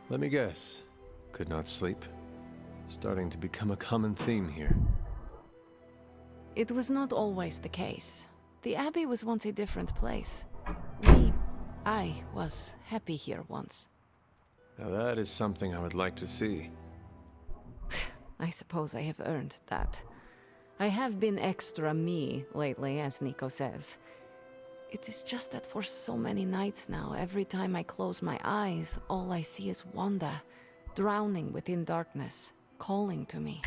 Let me guess. Could not sleep. Starting to become a common theme here. It was not always the case. The Abbey was once a different place. I was happy here once. Now that is something I would like to see. I suppose I have earned that. I have been extra me lately, as Nico says. It is just that for so many nights now, every time I close my eyes, all I see is Wanda, drowning within darkness, calling to me.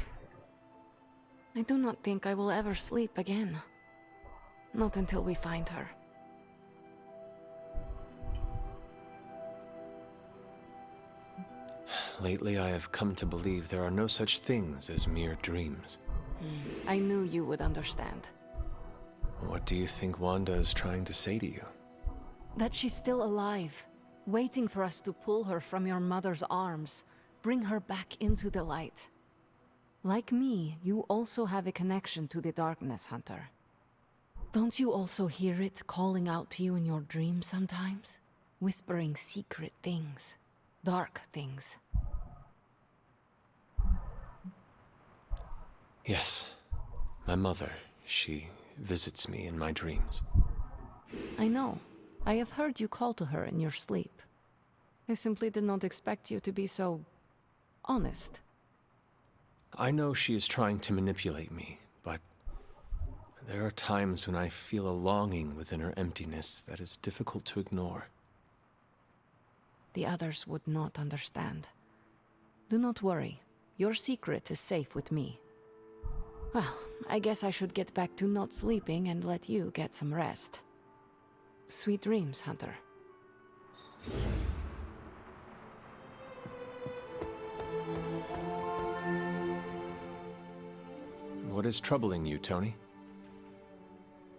I do not think I will ever sleep again. Not until we find her. Lately, I have come to believe there are no such things as mere dreams. I knew you would understand. What do you think Wanda is trying to say to you? That she's still alive, waiting for us to pull her from your mother's arms, bring her back into the light. Like me, you also have a connection to the darkness, Hunter. Don't you also hear it calling out to you in your dreams sometimes? Whispering secret things, dark things. Yes. My mother, she visits me in my dreams. I know. I have heard you call to her in your sleep. I simply did not expect you to be so honest. I know she is trying to manipulate me, but there are times when I feel a longing within her emptiness that is difficult to ignore. The others would not understand. Do not worry. Your secret is safe with me. Well, I guess I should get back to not sleeping and let you get some rest. Sweet dreams, Hunter. What is troubling you, Tony?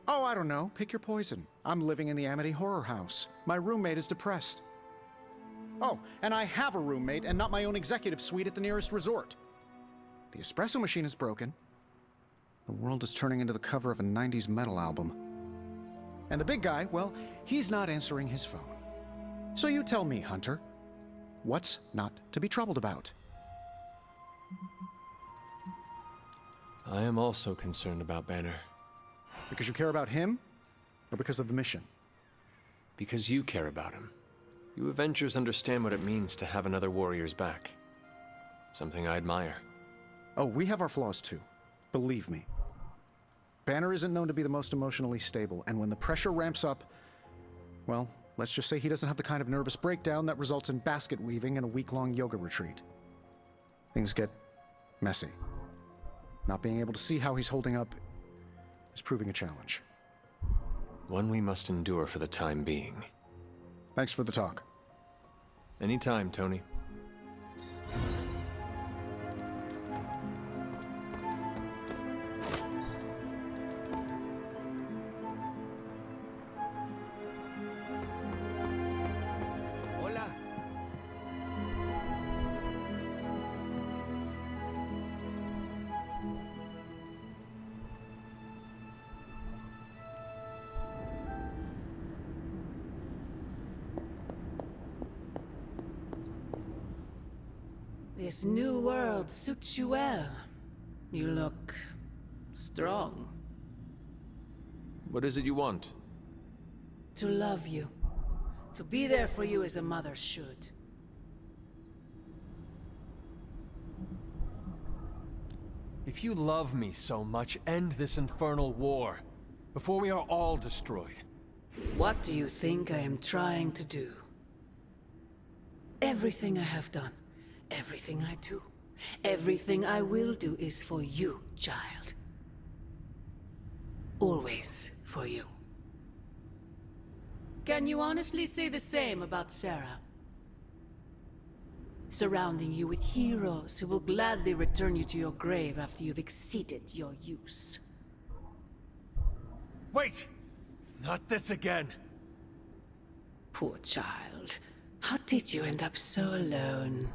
Oh, I don't know. Pick your poison. I'm living in the Amity Horror House. My roommate is depressed. Oh, and I have a roommate and not my own executive suite at the nearest resort. The espresso machine is broken. The world is turning into the cover of a 90s metal album. And the big guy, well, he's not answering his phone. So you tell me, Hunter, what's not to be troubled about? I am also concerned about Banner. Because you care about him, or because of the mission? Because you care about him. You Avengers understand what it means to have another warrior's back. Something I admire. Oh, we have our flaws too. Believe me. Banner isn't known to be the most emotionally stable, and when the pressure ramps up, well, let's just say he doesn't have the kind of nervous breakdown that results in basket weaving and a week-long yoga retreat. Things get messy. Not being able to see how he's holding up is proving a challenge. One we must endure for the time being. Thanks for the talk. Anytime, Tony. This new world suits you well. You look strong. What is it you want? To love you. To be there for you as a mother should. If you love me so much, end this infernal war, before we are all destroyed. What do you think I am trying to do? Everything I have done, everything I do, everything I will do is for you, child. Always for you. Can you honestly say the same about Sarah? Surrounding you with heroes who will gladly return you to your grave after you've exceeded your use. Wait! Not this again! Poor child. How did you end up so alone?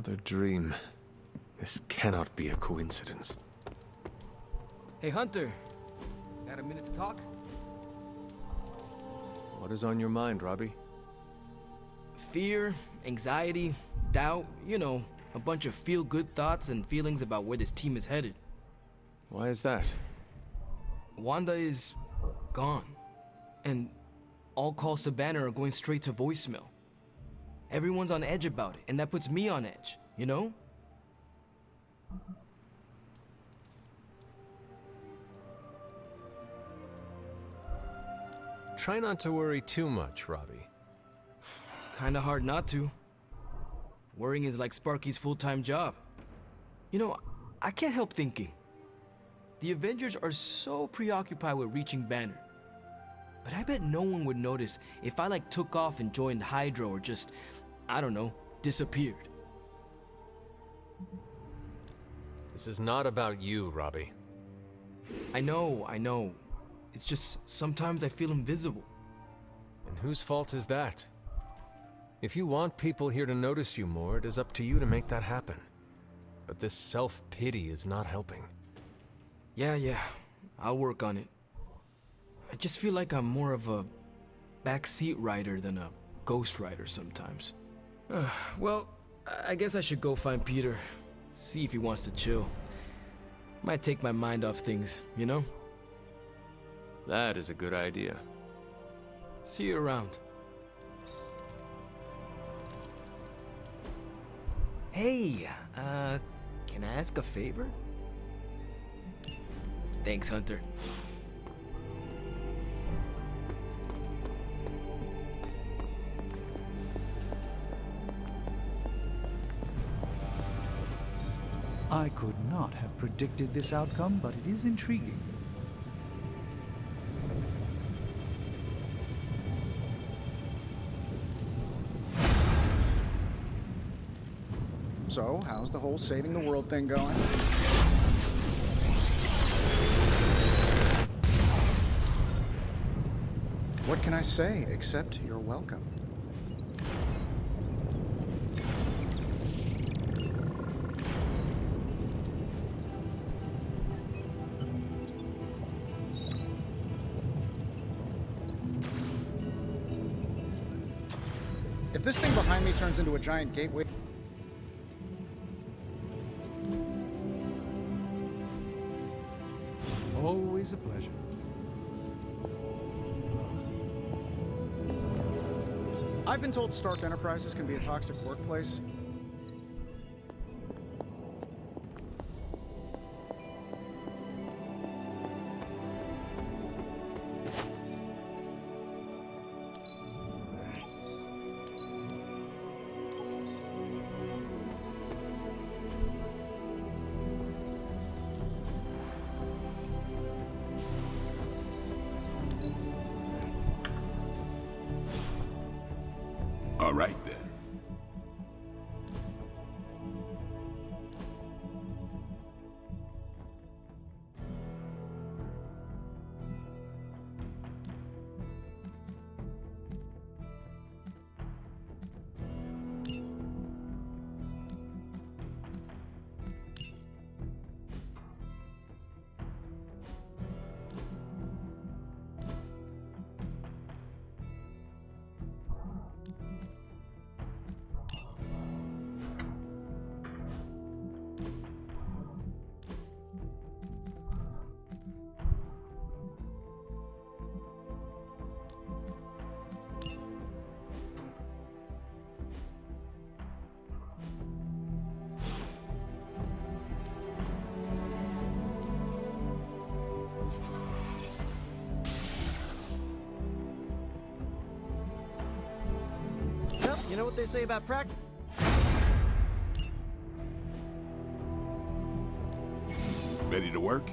Another dream. This cannot be a coincidence. Hey, Hunter. Got a minute to talk? What is on your mind, Robbie? Fear, anxiety, doubt, you know, a bunch of feel-good thoughts and feelings about where this team is headed. Why is that? Wanda is gone. And all calls to Banner are going straight to voicemail. Everyone's on edge about it, and that puts me on edge, you know? Try not to worry too much, Robbie. Kinda hard not to. Worrying is like Sparky's full-time job. You know, I can't help thinking. The Avengers are so preoccupied with reaching Banner. But I bet no one would notice if I like took off and joined Hydra or just, I don't know, disappeared. This is not about you, Robbie. I know. It's just sometimes I feel invisible. And whose fault is that? If you want people here to notice you more, it is up to you to make that happen. But this self-pity is not helping. Yeah, I'll work on it. I just feel like I'm more of a backseat rider than a ghost rider sometimes. Well, I guess I should go find Peter. See if he wants to chill. Might take my mind off things, you know? That is a good idea. See you around. Hey, can I ask a favor? Thanks, Hunter. I could not have predicted this outcome, but it is intriguing. So, how's the whole saving the world thing going? What can I say except you're welcome? If this thing behind me turns into a giant gateway... Always a pleasure. I've been told Stark Enterprises can be a toxic workplace. All right, then. Yep, you know what they say about practice? Ready to work?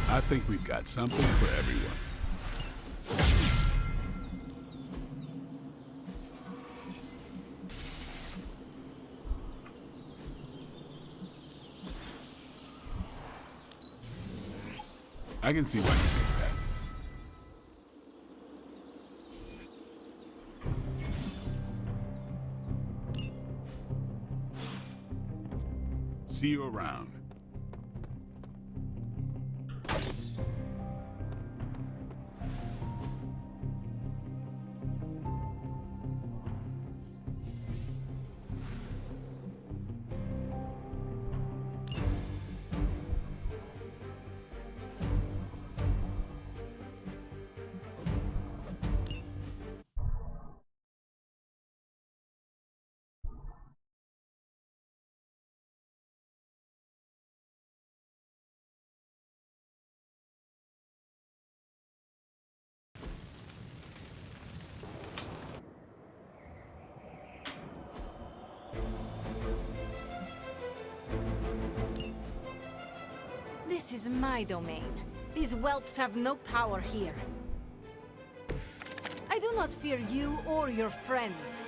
I think we've got something for everyone. I can see why you think that. See you around. This is my domain. These whelps have no power here. I do not fear you or your friends.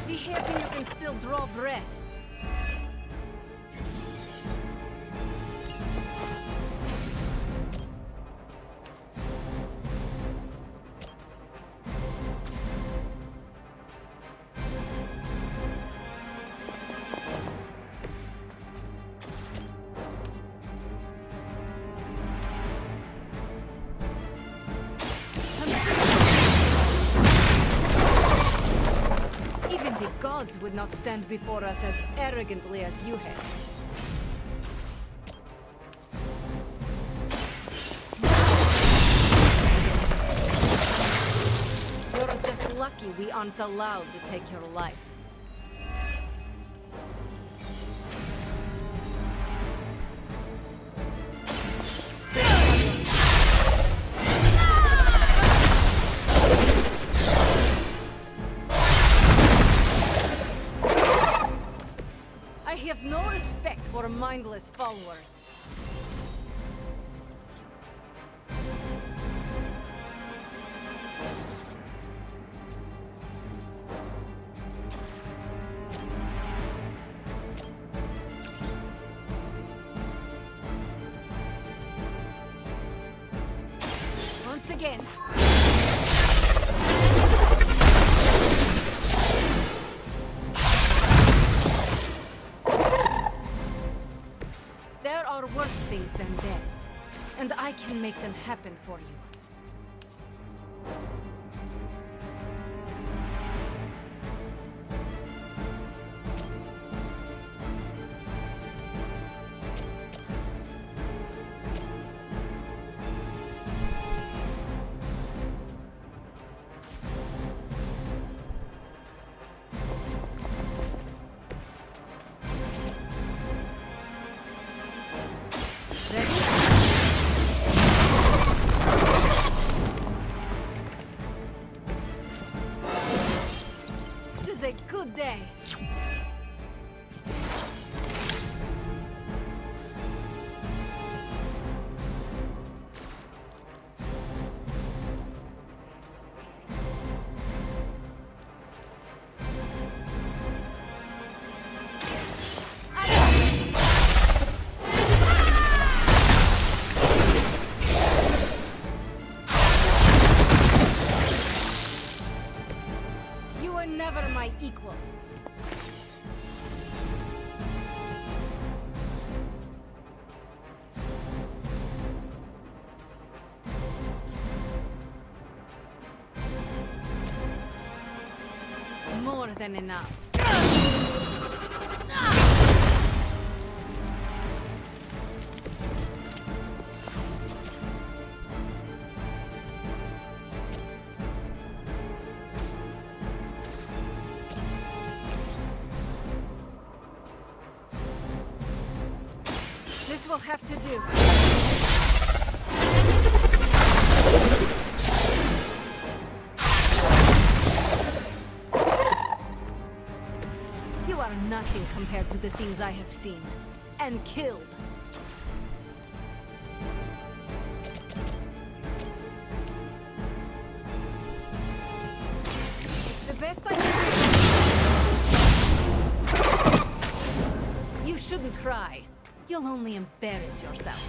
Be happy you can still draw breath. The gods would not stand before us as arrogantly as you have. You're just lucky we aren't allowed to take your life. I have no respect for mindless followers. Once again. There are worse things than death, and I can make them happen for you. A good day. You were never my equal. More than enough. This will have to do. You are nothing compared to the things I have seen and killed. It's best I can do. You shouldn't try. You'll only embarrass yourself.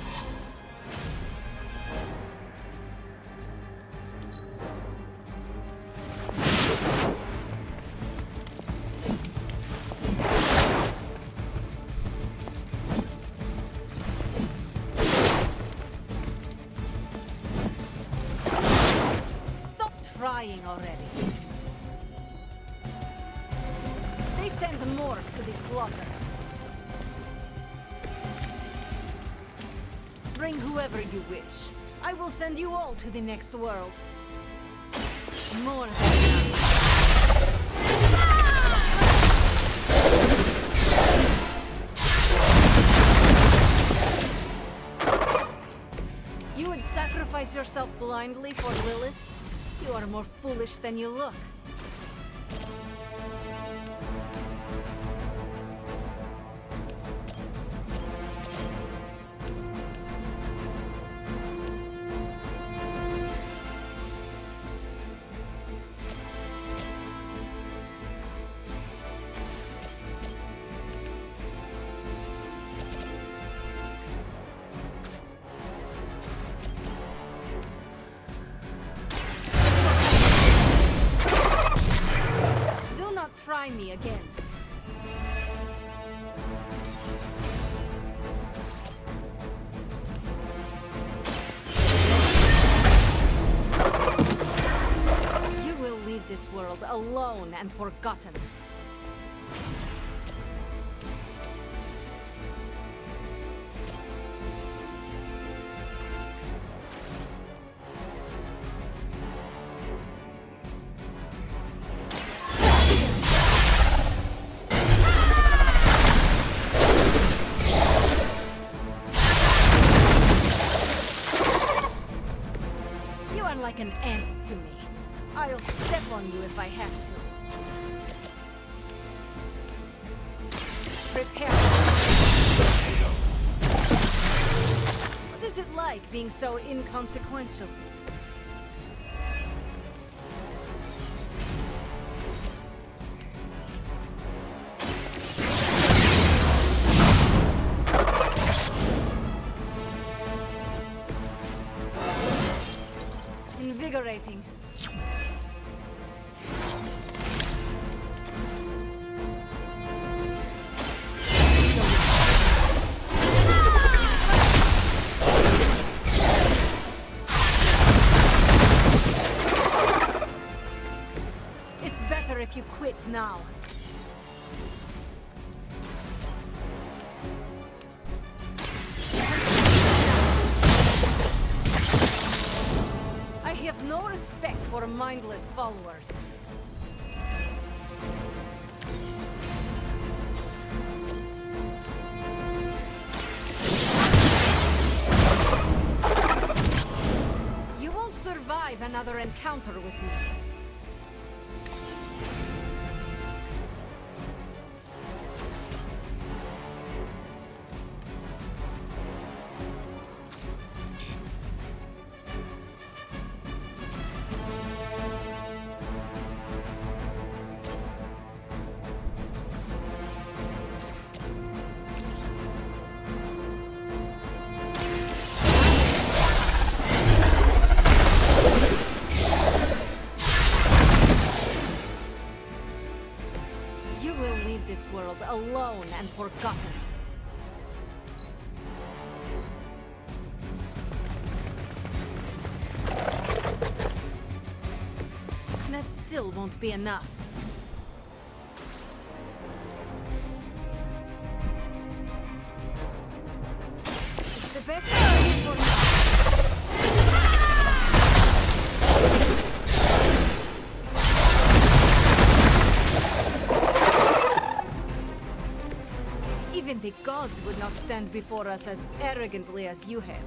Trying already. They send more to the slaughter. Bring whoever you wish. I will send you all to the next world. More than enough. You would sacrifice yourself blindly for Lilith? You are more foolish than you look. Try me again. You will leave this world alone and forgotten. Like an ant to me. I'll step on you if I have to. Prepare. What is it like being so inconsequential? Invigorating. It's better if you quit now. I have no respect for mindless followers. You won't survive another encounter with me. This world alone and forgotten. That still won't be enough. It's the best idea for now. Even the gods would not stand before us as arrogantly as you have.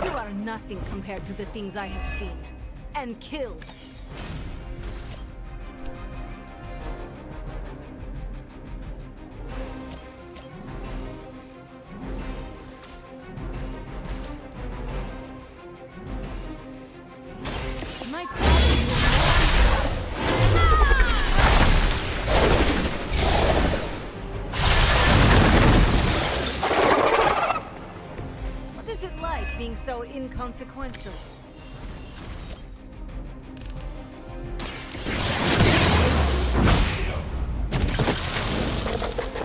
You are nothing compared to the things I have seen and killed. it like being so inconsequential?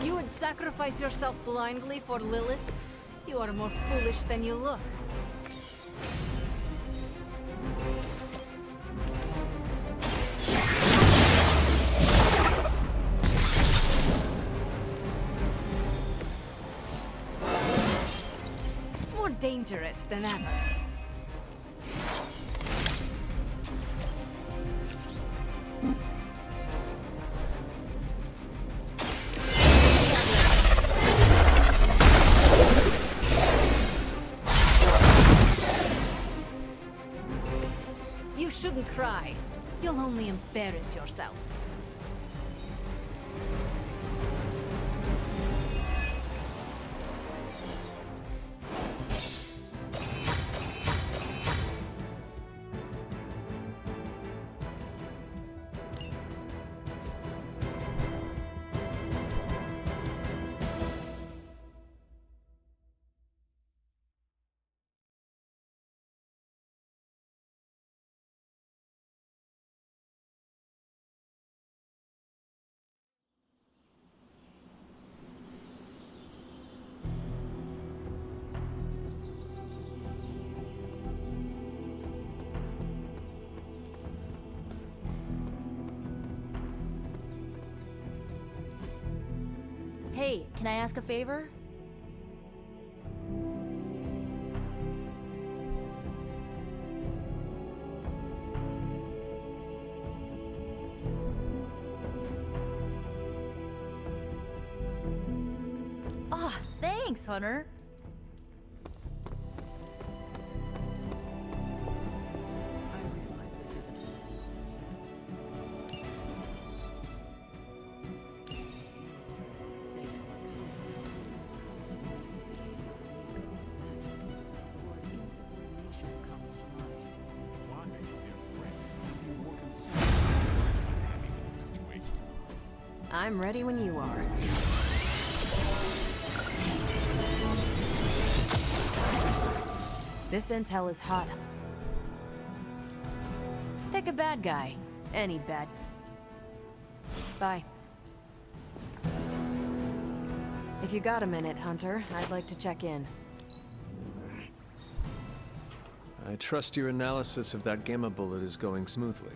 You would sacrifice yourself blindly for Lilith? You are more foolish than you look. More dangerous than ever. You shouldn't cry. You'll only embarrass yourself. Hey, can I ask a favor? Aw, thanks, Hunter. I'm ready when you are. This intel is hot. Pick a bad guy. Any bad. Bye. If you got a minute, Hunter, I'd like to check in. I trust your analysis of that gamma bullet is going smoothly.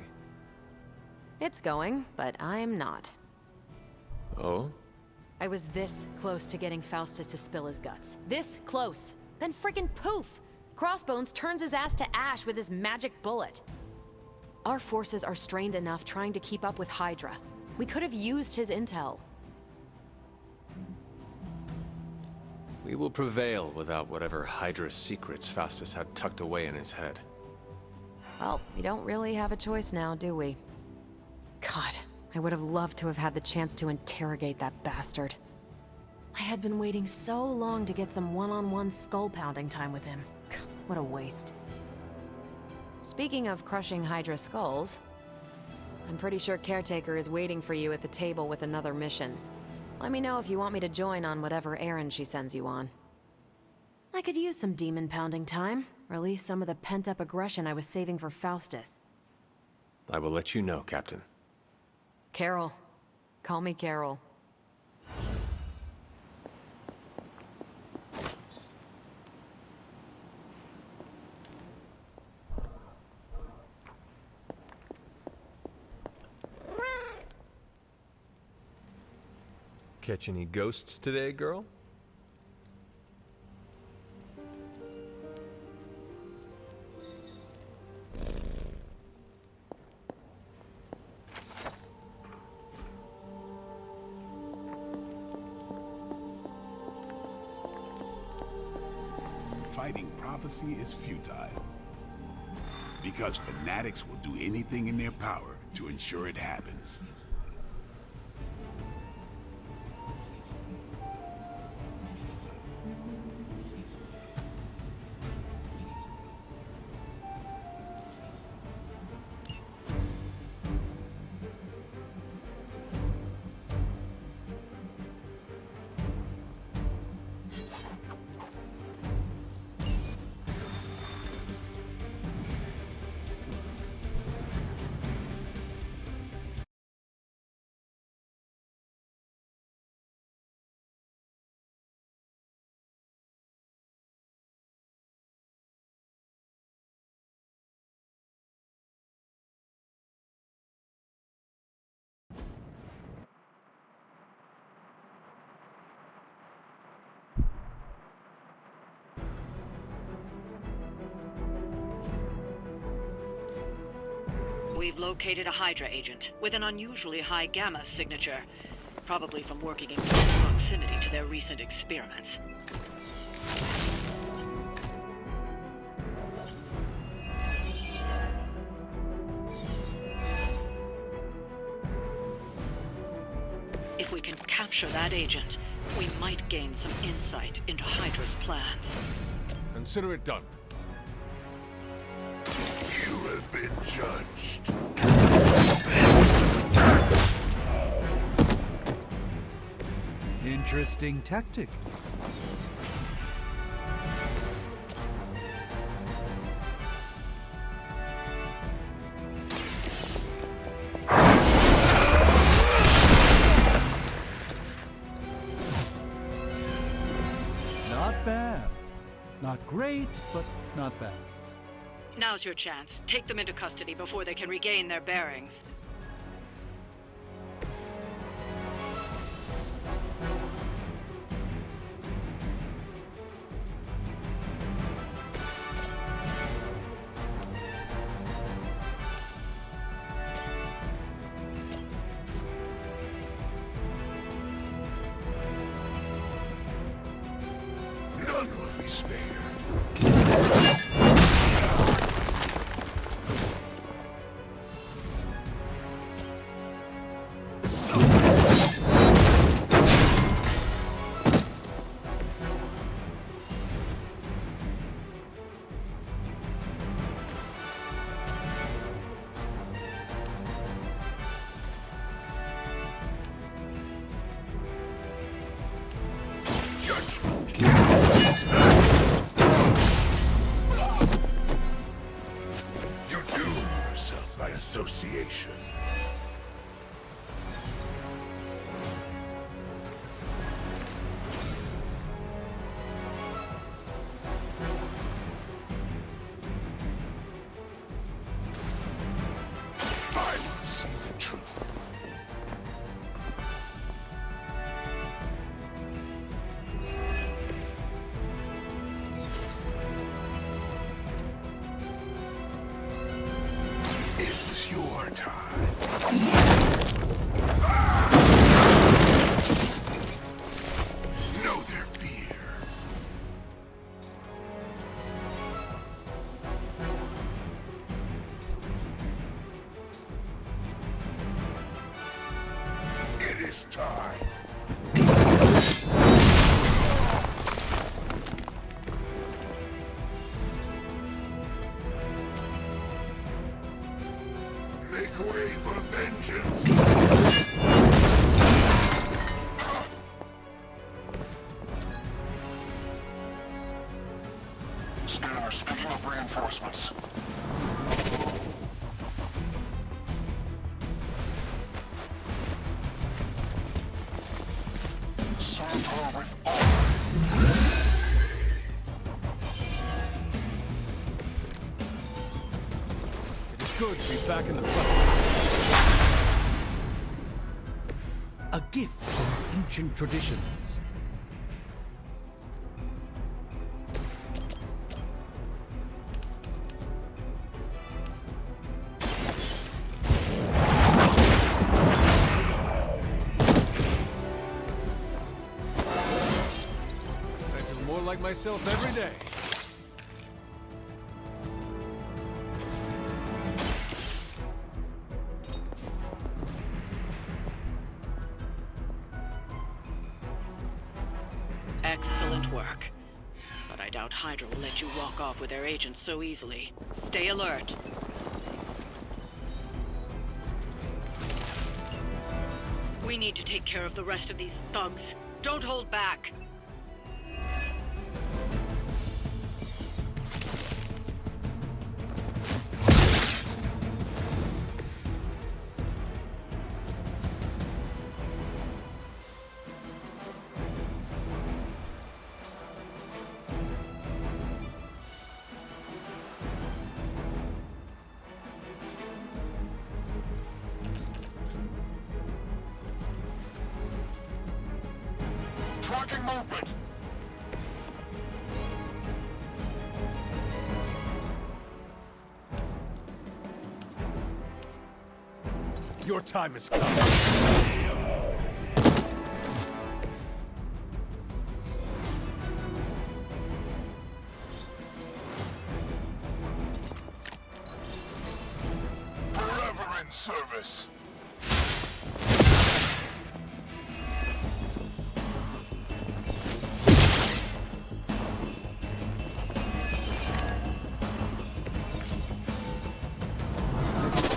It's going, but I'm not. Oh? I was this close to getting Faustus to spill his guts. This close. Then friggin' poof! Crossbones turns his ass to ash with his magic bullet. Our forces are strained enough trying to keep up with Hydra. We could have used his intel. We will prevail without whatever Hydra's secrets Faustus had tucked away in his head. Well, we don't really have a choice now, do we? God, I would have loved to have had the chance to interrogate that bastard. I had been waiting so long to get some one-on-one skull-pounding time with him. What a waste. Speaking of crushing Hydra skulls, I'm pretty sure Caretaker is waiting for you at the table with another mission. Let me know if you want me to join on whatever errand she sends you on. I could use some demon-pounding time. Release some of the pent-up aggression I was saving for Faustus. I will let you know, Captain. Carol. Call me Carol. Catch any ghosts today, girl? Fighting prophecy is futile. Because fanatics will do anything in their power to ensure it happens. We've located a Hydra agent with an unusually high gamma signature, probably from working in close proximity to their recent experiments. If we can capture that agent, we might gain some insight into Hydra's plans. Consider it done. You have been judged. Interesting tactic. Not bad. Not great, but not bad. Now's your chance. Take them into custody before they can regain their bearings. None will be spared. Judgment. You doom yourself by association. I will see the truth. It was your time. Know their fear. It is time. Make way for vengeance. Scanner, speaking of reinforcements. Servo with all. It is good to be back in the fight. A gift from ancient traditions. I feel more like myself every day. Excellent work. But I doubt Hydra will let you walk off with their agents so easily. Stay alert. We need to take care of the rest of these thugs. Don't hold back. Tracking movement. Your time has come. Forever in service.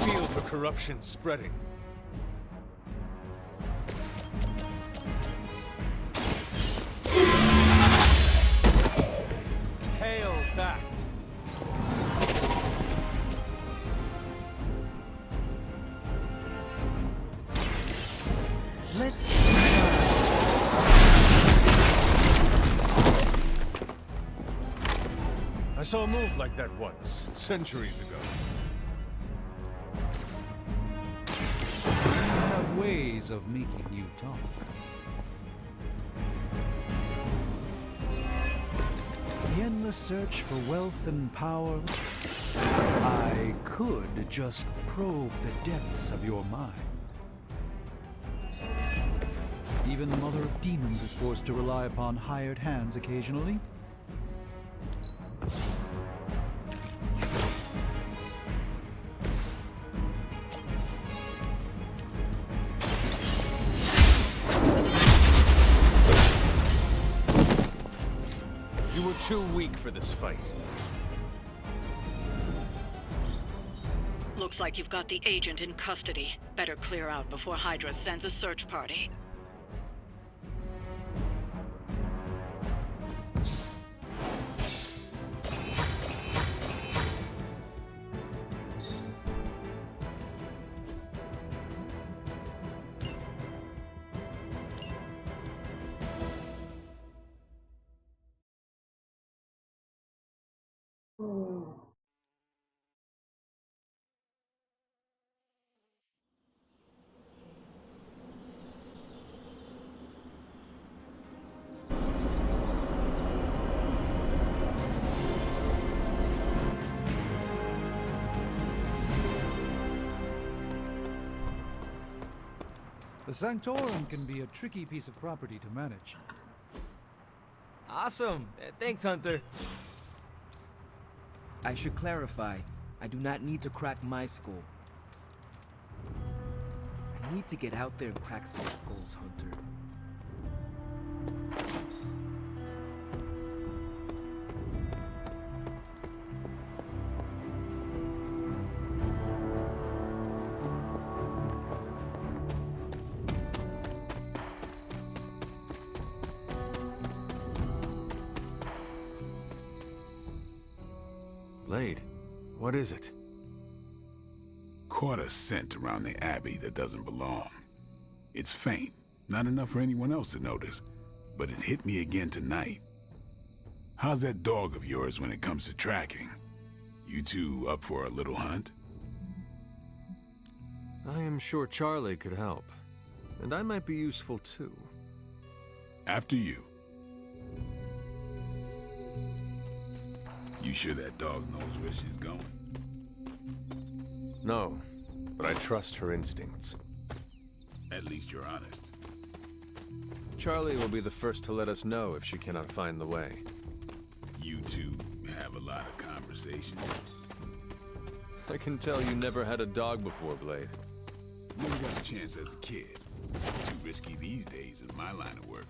Feel the corruption spreading. Hail that! I saw a move like that once, centuries ago. You have ways of making you talk. The endless search for wealth and power. I could just probe the depths of your mind. Even the mother of demons is forced to rely upon hired hands occasionally. You were too weak for this fight. Looks like you've got the agent in custody. Better clear out before Hydra sends a search party. The Sanctorum can be a tricky piece of property to manage. Awesome! Thanks, Hunter. I should clarify, I do not need to crack my skull. I need to get out there and crack some skulls, Hunter. Blade, what is it? Caught a scent around the Abbey that doesn't belong. It's faint, not enough for anyone else to notice, but it hit me again tonight. How's that dog of yours when it comes to tracking? You two up for a little hunt? I am sure Charlie could help. And I might be useful too. After you. You sure that dog knows where she's going? No, but I trust her instincts. At least you're honest. Charlie will be the first to let us know if she cannot find the way. You two have a lot of conversation. I can tell you never had a dog before, Blade. Never got a chance as a kid. Too risky these days in my line of work.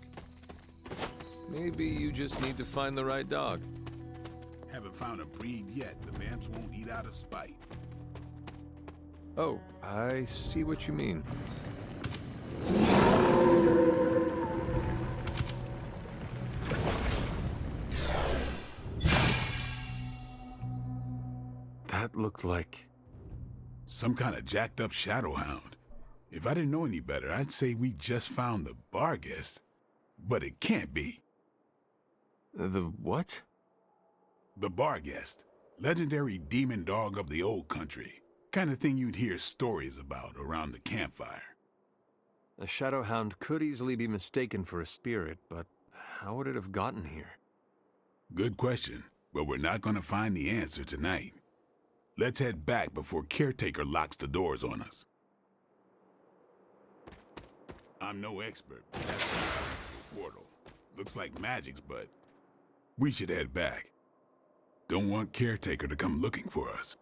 Maybe you just need to find the right dog. Haven't found a breed yet the vamps won't eat out of spite. Oh, I see what you mean. That looked like... some kind of jacked up shadow hound. If I didn't know any better, I'd say we just found the bar guest. But it can't be. The what? The bar guest. Legendary demon dog of the old country. Kind of thing you'd hear stories about around the campfire. A shadow hound could easily be mistaken for a spirit, but how would it have gotten here? Good question, but we're not going to find the answer tonight. Let's head back before Caretaker locks the doors on us. I'm no expert, but that's a portal. Looks like magic's, but we should head back. Don't want Caretaker to come looking for us.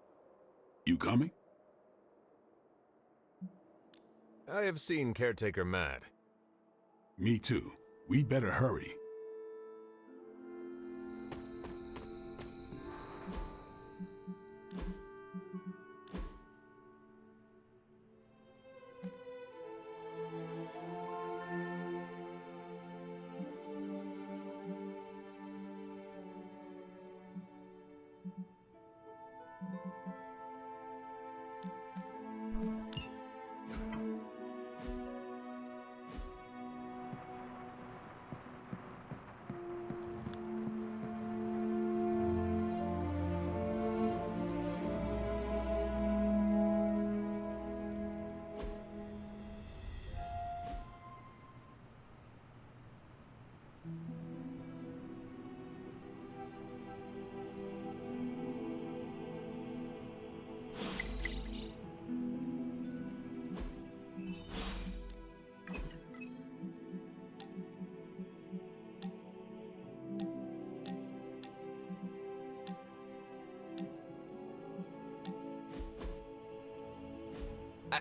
You coming? I have seen Caretaker mad. Me too. We better hurry.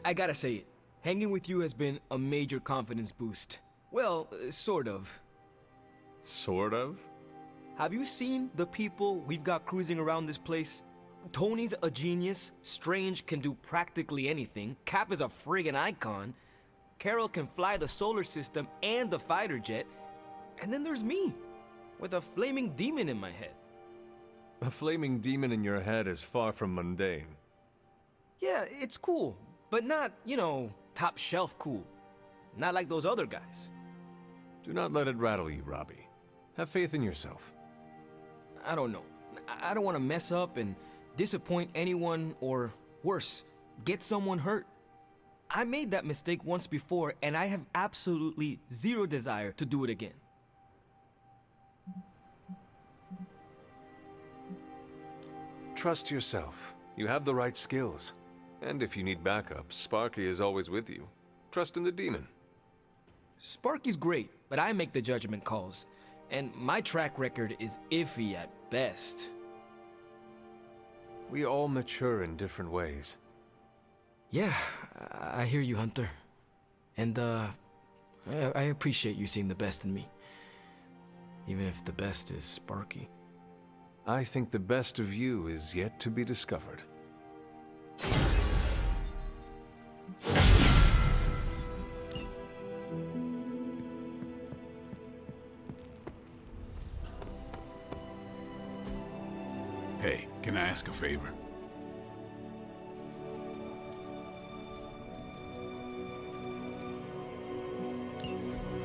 I gotta say it. Hanging with you has been a major confidence boost. Well, sort of. Sort of? Have you seen the people we've got cruising around this place? Tony's a genius, Strange can do practically anything, Cap is a friggin' icon, Carol can fly the solar system and the fighter jet, and then there's me, with a flaming demon in my head. A flaming demon in your head is far from mundane. Yeah, it's cool, but not, top shelf cool. Not like those other guys. Do not let it rattle you, Robbie. Have faith in yourself. I don't know. I don't want to mess up and disappoint anyone, or worse, get someone hurt. I made that mistake once before, and I have absolutely zero desire to do it again. Trust yourself. You have the right skills. And if you need backup, Sparky is always with you. Trust in the demon. Sparky's great, but I make the judgment calls. And my track record is iffy at best. We all mature in different ways. Yeah, I hear you, Hunter. And, I appreciate you seeing the best in me. Even if the best is Sparky. I think the best of you is yet to be discovered. Hey, can I ask a favor?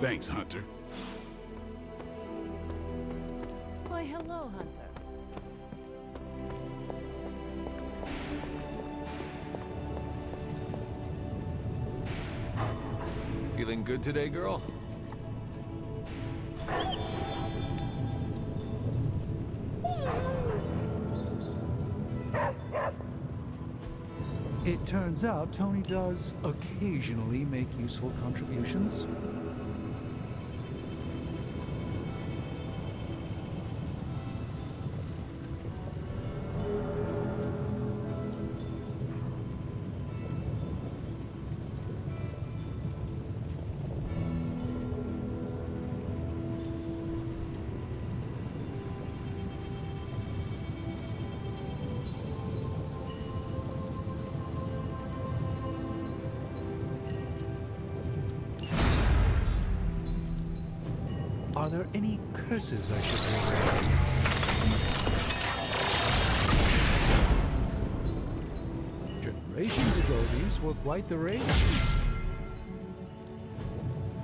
Thanks, Hunter. Why, hello, Hunter. Feeling good today, girl? It turns out Tony does occasionally make useful contributions. Are there any curses I should know? Generations ago, these were quite the rage.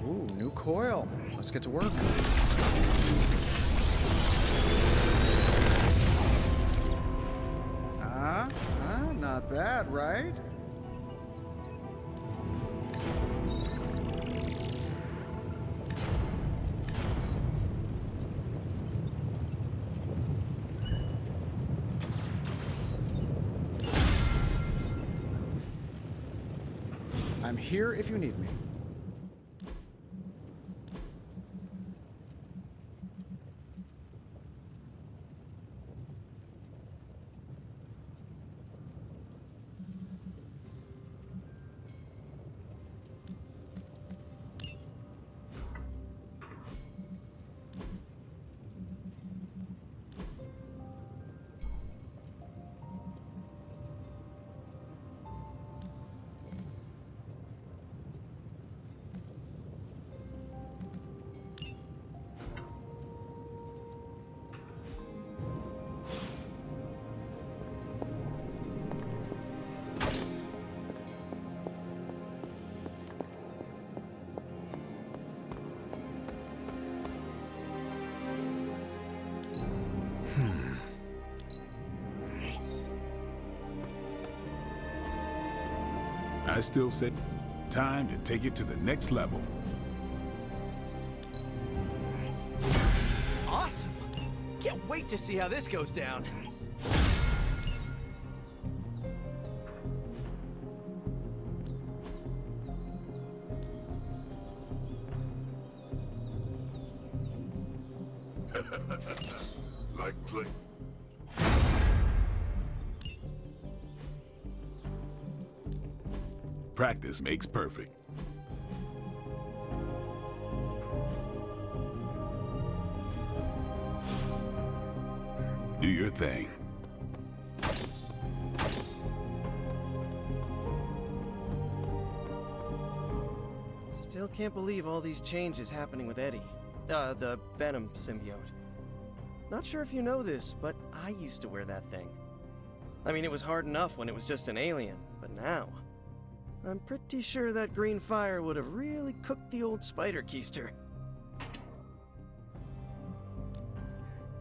Ooh, new coil. Let's get to work. Not bad, right? I'm here if you need me. I still say, time to take it to the next level. Awesome! Can't wait to see how this goes down. Like play. Practice makes perfect. Do your thing. Still can't believe all these changes happening with Eddie. The Venom symbiote. Not sure if you know this, but I used to wear that thing. I mean, it was hard enough when it was just an alien, but now... I'm pretty sure that green fire would have really cooked the old spider keister.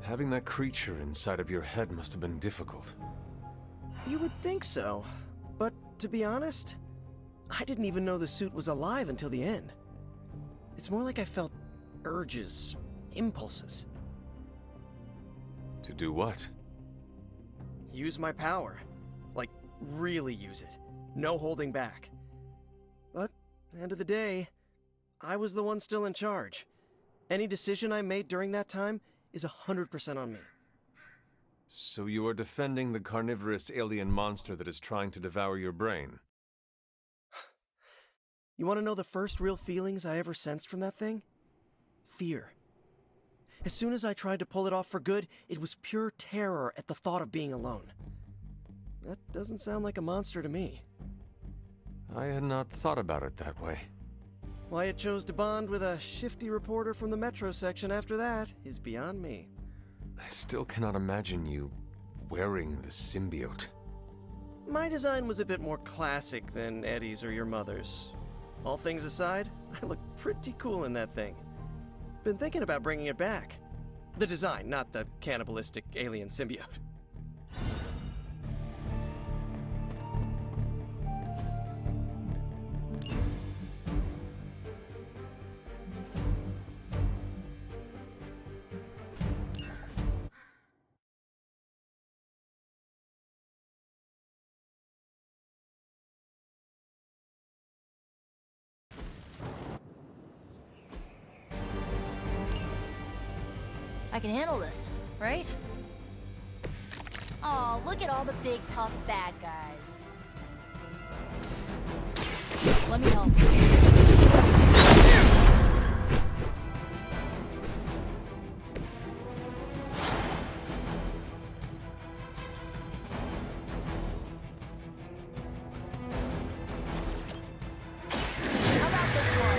Having that creature inside of your head must have been difficult. You would think so, but to be honest, I didn't even know the suit was alive until the end. It's more like I felt urges, impulses. To do what? Use my power. Like, really use it. No holding back. But, end of the day, I was the one still in charge. Any decision I made during that time is 100% on me. So you are defending the carnivorous alien monster that is trying to devour your brain? You want to know the first real feelings I ever sensed from that thing? Fear. As soon as I tried to pull it off for good, it was pure terror at the thought of being alone. That doesn't sound like a monster to me. I had not thought about it that way. Why it chose to bond with a shifty reporter from the Metro section after that is beyond me. I still cannot imagine you wearing the symbiote. My design was a bit more classic than Eddie's or your mother's. All things aside, I look pretty cool in that thing. Been thinking about bringing it back. The design, not the cannibalistic alien symbiote. I can handle this, right? Aw, look at all the big, tough bad guys. Let me help. How about this one?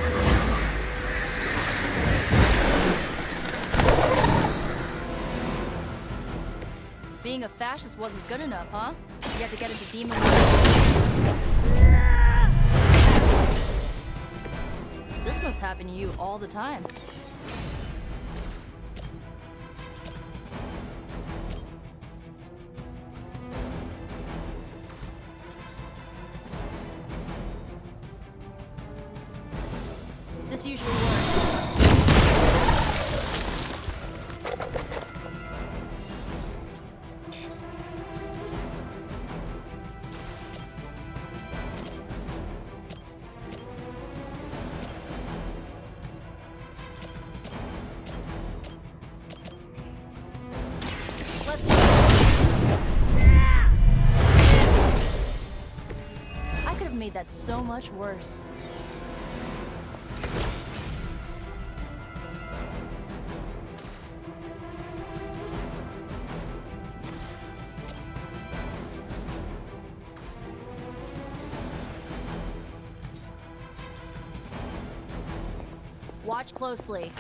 Being a fascist wasn't good enough, huh? You had to get into demon. This must happen to you all the time. This usually works. I could have made that so much worse. Watch closely.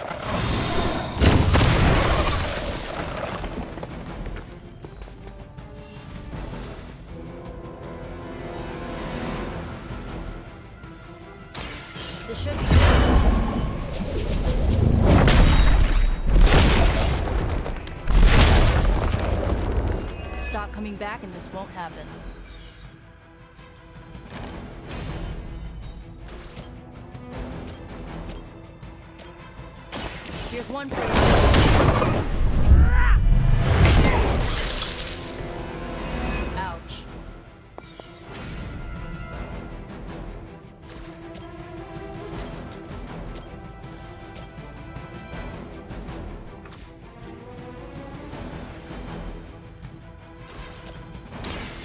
This should be good. Stop coming back and this won't happen. Here's one for you. Ouch.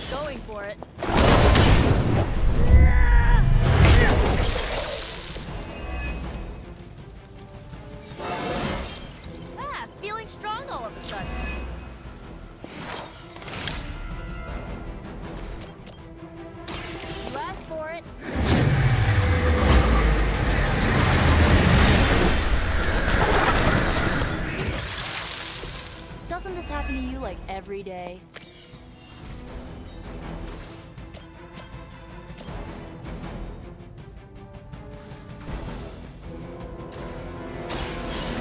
Going for it. Ah, feeling strong all of a sudden. You asked for it. Doesn't this happen to you like every day?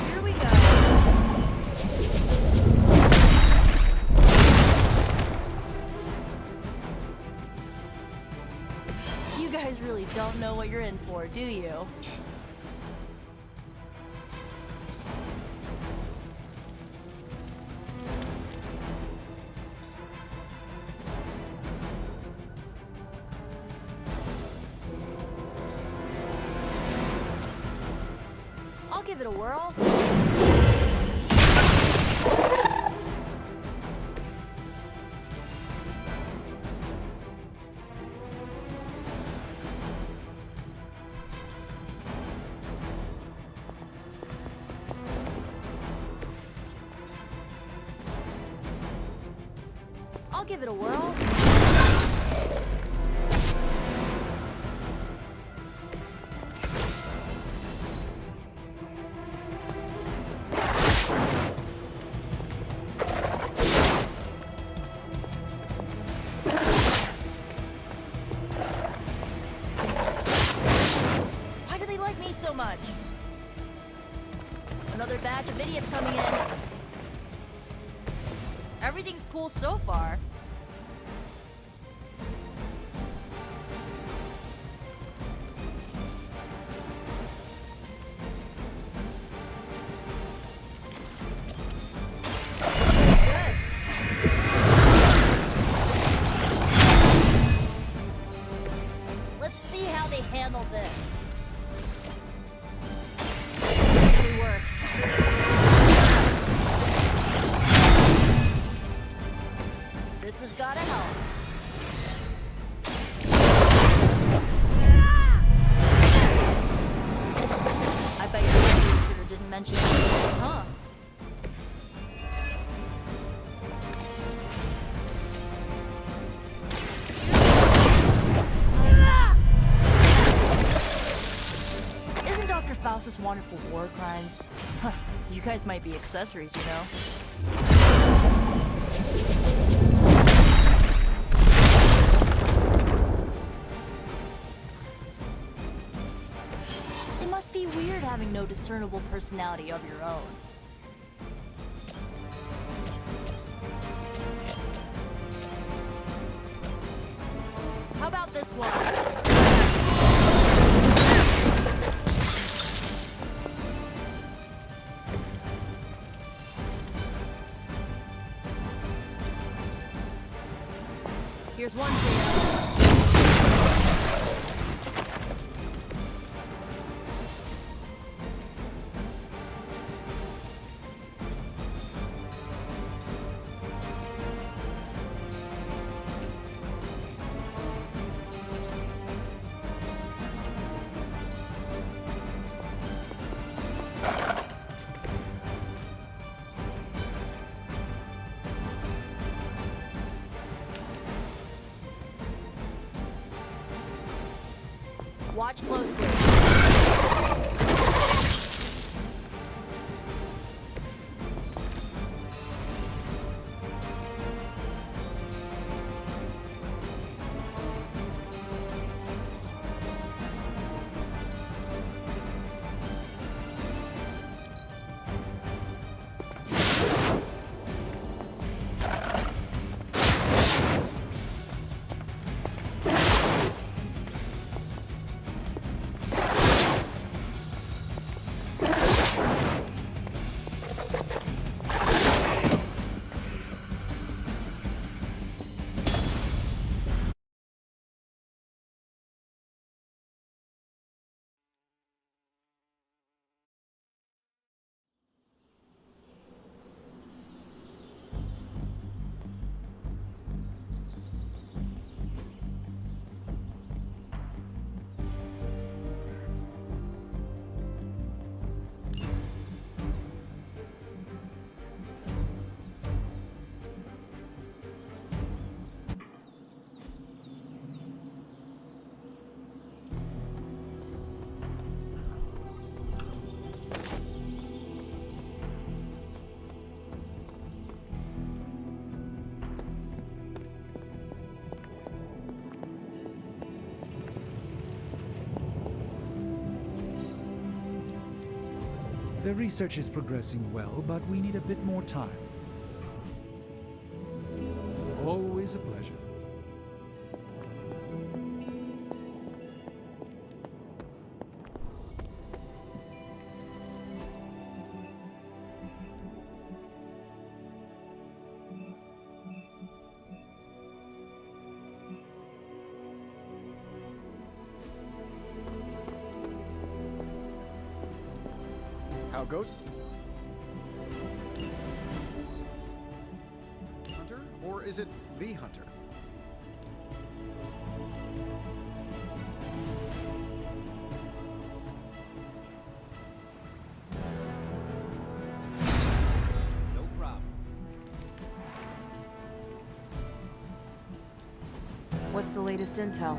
Here we go. You guys really don't know what you're in for, do you? I'll give it a whirl. I'll give it a whirl. Why do they like me so much? Another batch of idiots coming in. Everything's cool so far. Good. Let's see how they handle this. This usually works. This has gotta help. I bet your recruiter didn't mention any of this, huh? Isn't Dr. Faustus wanted for war crimes? Huh, you guys might be accessories, you know? It must be weird having no discernible personality of your own. How about this one? Here's one for you. Watch closely. The research is progressing well, but we need a bit more time. Always a pleasure. How goes? Hunter? Or is it the Hunter? No problem. What's the latest intel?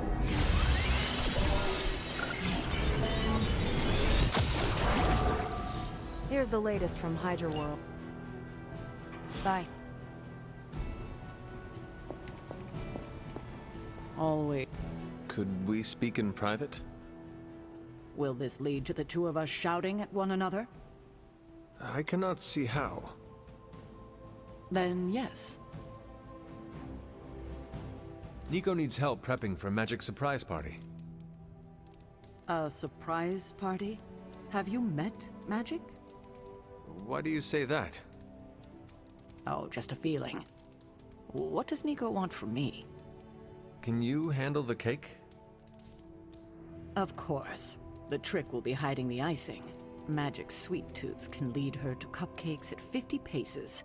Here's the latest from Hydra World. Bye. Always. Could we speak in private? Will this lead to the two of us shouting at one another? I cannot see how. Then yes. Nico needs help prepping for Magic surprise party. A surprise party? Have you met Magic? Why do you say that? Oh, just a feeling. What does Nico want from me? Can you handle the cake? Of course. The trick will be hiding the icing. Magic's sweet tooth can lead her to cupcakes at 50 paces.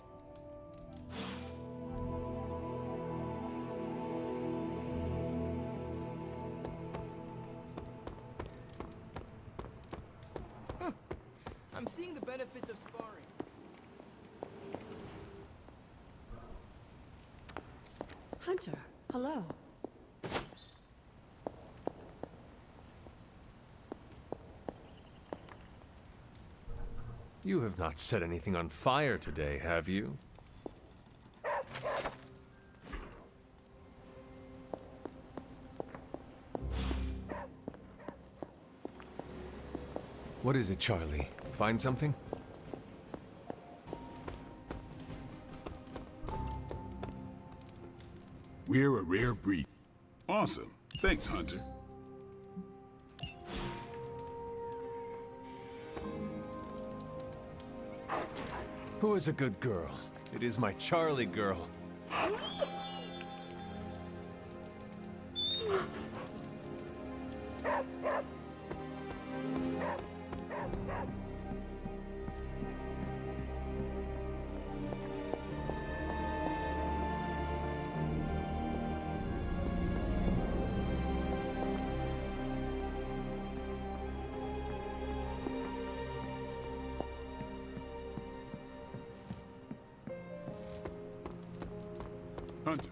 I'm seeing the benefits of sparring. Hunter, hello. You have not set anything on fire today, have you? What is it, Charlie? Find something? We're a rare breed. Awesome. Thanks, Hunter. Who is a good girl? It is my Charlie girl. Hunter.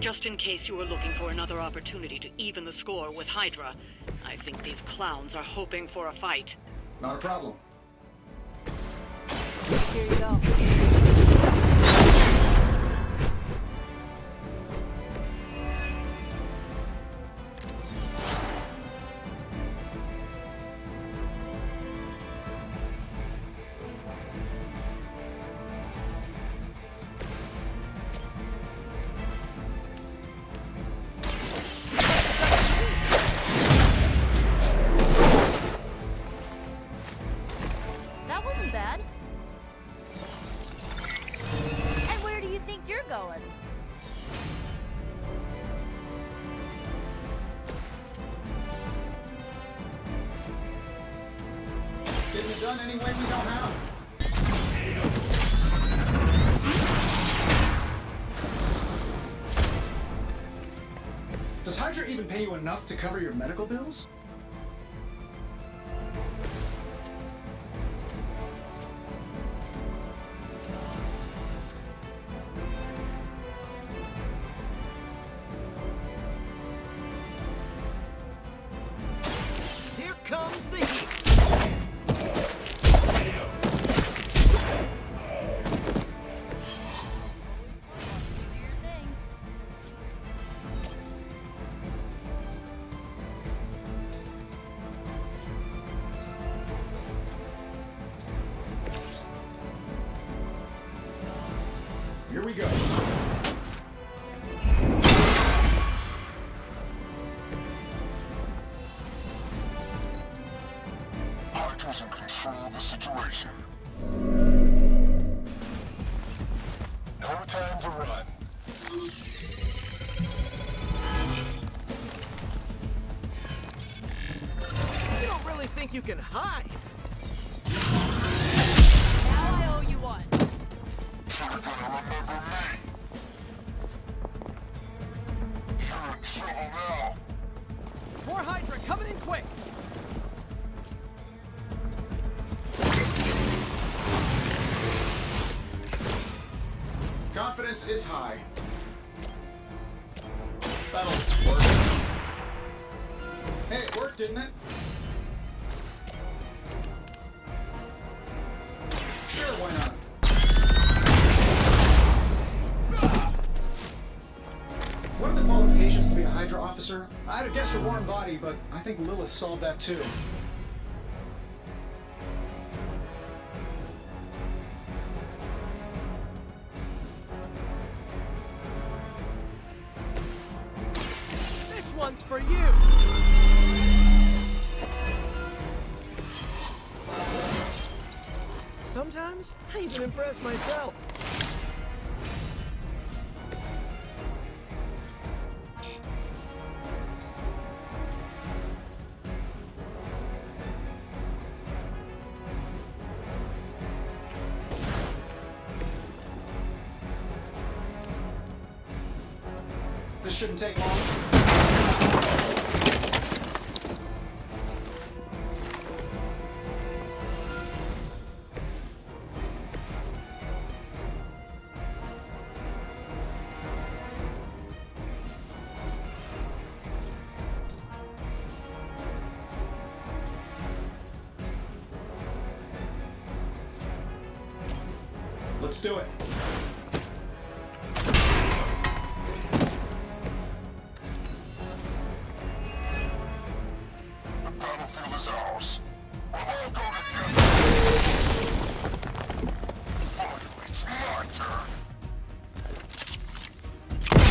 Just in case you were looking for another opportunity to even the score with Hydra, I think these clowns are hoping for a fight. Not a problem. Here you go. That wasn't bad. And where do you think you're going? done any way we know how. Does Hydra even pay you enough to cover your medical bills? Here comes the heat. Here we go. Hydra's in control of the situation. No time to run. You don't really think you can hide? Now I owe you one. You're gonna remember me. You're in trouble now. More Hydra coming in quick! Confidence is high. That'll work. Hey, it worked, didn't it? Sure, why not? What are the qualifications to be a Hydra officer? I'd have guessed a warm body, but I think Lilith solved that too. This one's for you! Sometimes, I even impress myself. This shouldn't take long. Let's do it. The battlefield is ours. We'll all go together. Finally, it's my turn.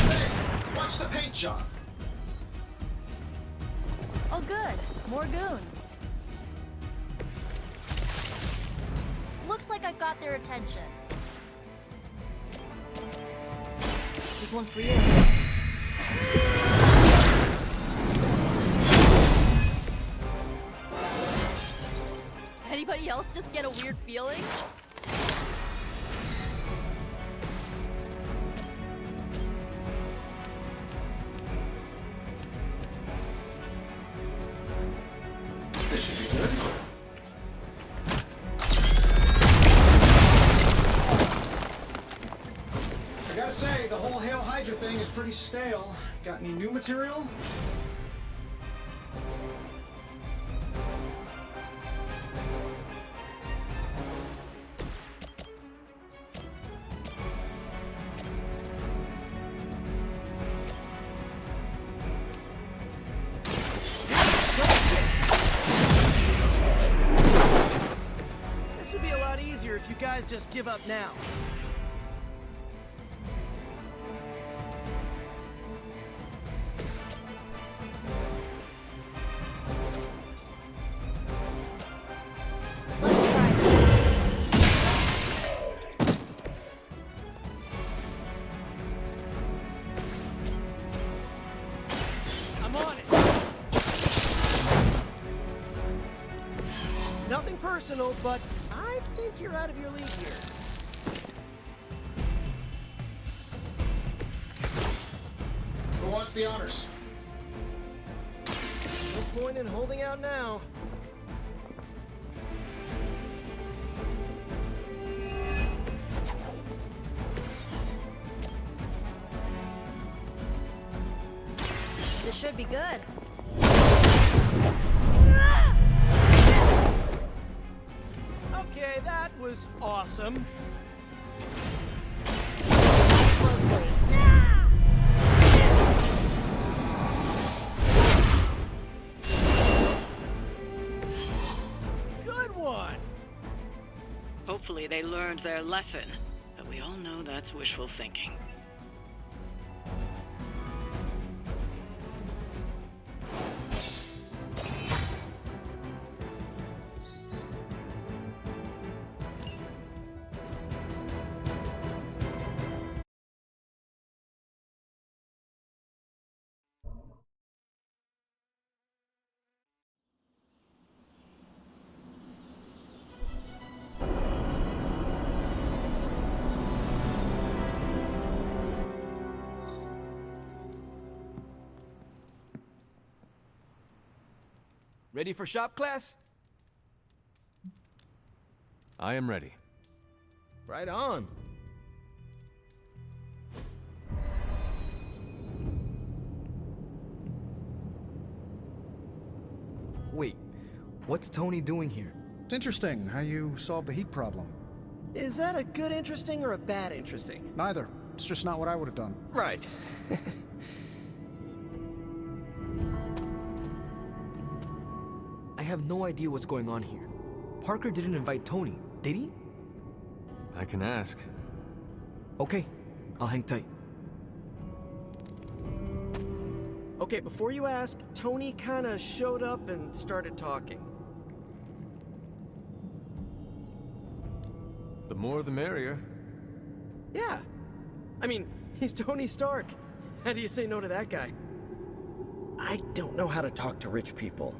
Hey, watch the paint job. Oh good, more goons. Looks like I got their attention. This one's for you. Anybody else just get a weird feeling? This should be good. I gotta say, the whole Hail Hydra thing is pretty stale. Got any new material? This would be a lot easier if you guys just give up now. Let's try this. I'm on it. Nothing personal. personal, but I think you're out of your league here. Who wants the honors? No point in holding out now. This should be good. Okay, that was awesome. Closely. Good one! Hopefully they learned their lesson, but we all know that's wishful thinking. Ready for shop class? I am ready. Right on. Wait, what's Tony doing here? It's interesting how you solved the heat problem. Is that a good interesting or a bad interesting? Neither. It's just not what I would have done. Right. I have no idea what's going on here. Parker didn't invite Tony, did he? I can ask. Okay, I'll hang tight. Okay, before you ask, Tony kinda showed up and started talking. The more the merrier. Yeah. I mean, he's Tony Stark. How do you say no to that guy? I don't know how to talk to rich people.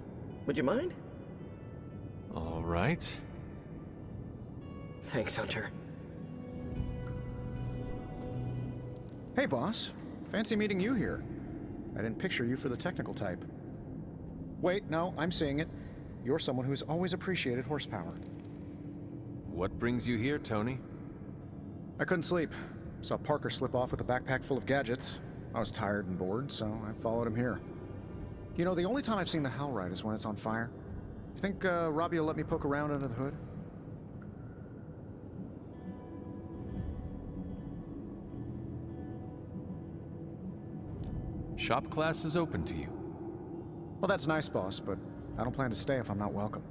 Would you mind? All right. Thanks, Hunter. Hey, boss. Fancy meeting you here. I didn't picture you for the technical type. Wait, no, I'm seeing it. You're someone who's always appreciated horsepower. What brings you here, Tony? I couldn't sleep. Saw Parker slip off with a backpack full of gadgets. I was tired and bored, so I followed him here. You know, the only time I've seen the Hellride is when it's on fire. You think Robbie will let me poke around under the hood? Shop class is open to you. Well, that's nice, boss, but I don't plan to stay if I'm not welcome.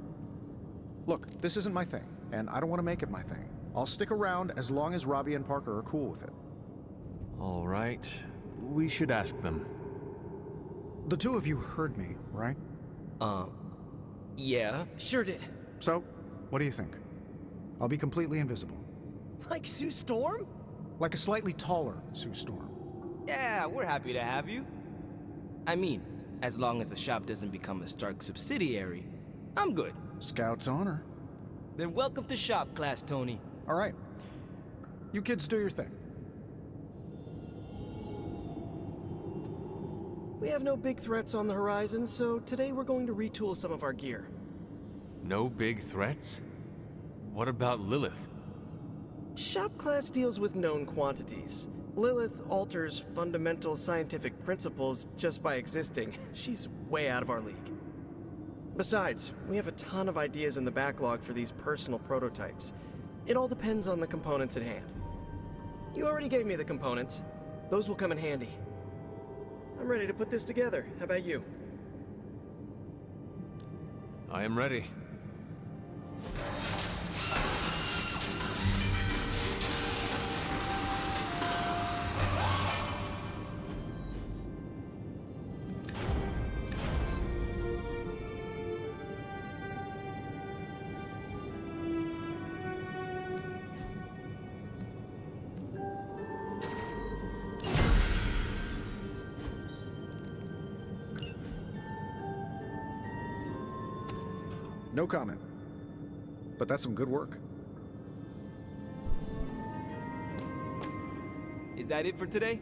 Look, this isn't my thing, and I don't want to make it my thing. I'll stick around as long as Robbie and Parker are cool with it. All right. We should ask them. The two of you heard me, right? Yeah. Sure did. So, what do you think? I'll be completely invisible. Like Sue Storm? Like a slightly taller Sue Storm. Yeah, we're happy to have you. I mean, as long as the shop doesn't become a Stark subsidiary, I'm good. Scout's honor. Then welcome to shop class, Tony. All right. You kids do your thing. We have no big threats on the horizon, so today we're going to retool some of our gear. No big threats? What about Lilith? Shop class deals with known quantities. Lilith alters fundamental scientific principles just by existing. She's way out of our league. Besides, we have a ton of ideas in the backlog for these personal prototypes. It all depends on the components at hand. You already gave me the components. Those will come in handy. I'm ready to put this together. How about you? I am ready. No comment. but that's some good work. Is that it for today?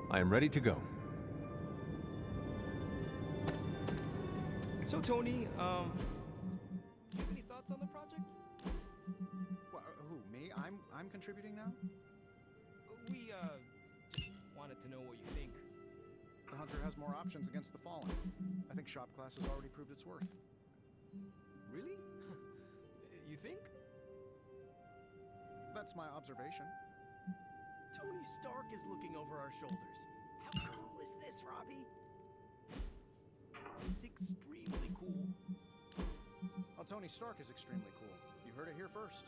I am ready to go. So, Tony, do you have any thoughts on the project? Who, me? I'm contributing now? We, just wanted to know what you think. The Hunter has more options against the Fallen. I think shop class has already proved its worth. Really? You think? That's my observation. Tony Stark is looking over our shoulders. How cool is this, Robbie? It's extremely cool. Well, Tony Stark is extremely cool. You heard it here first.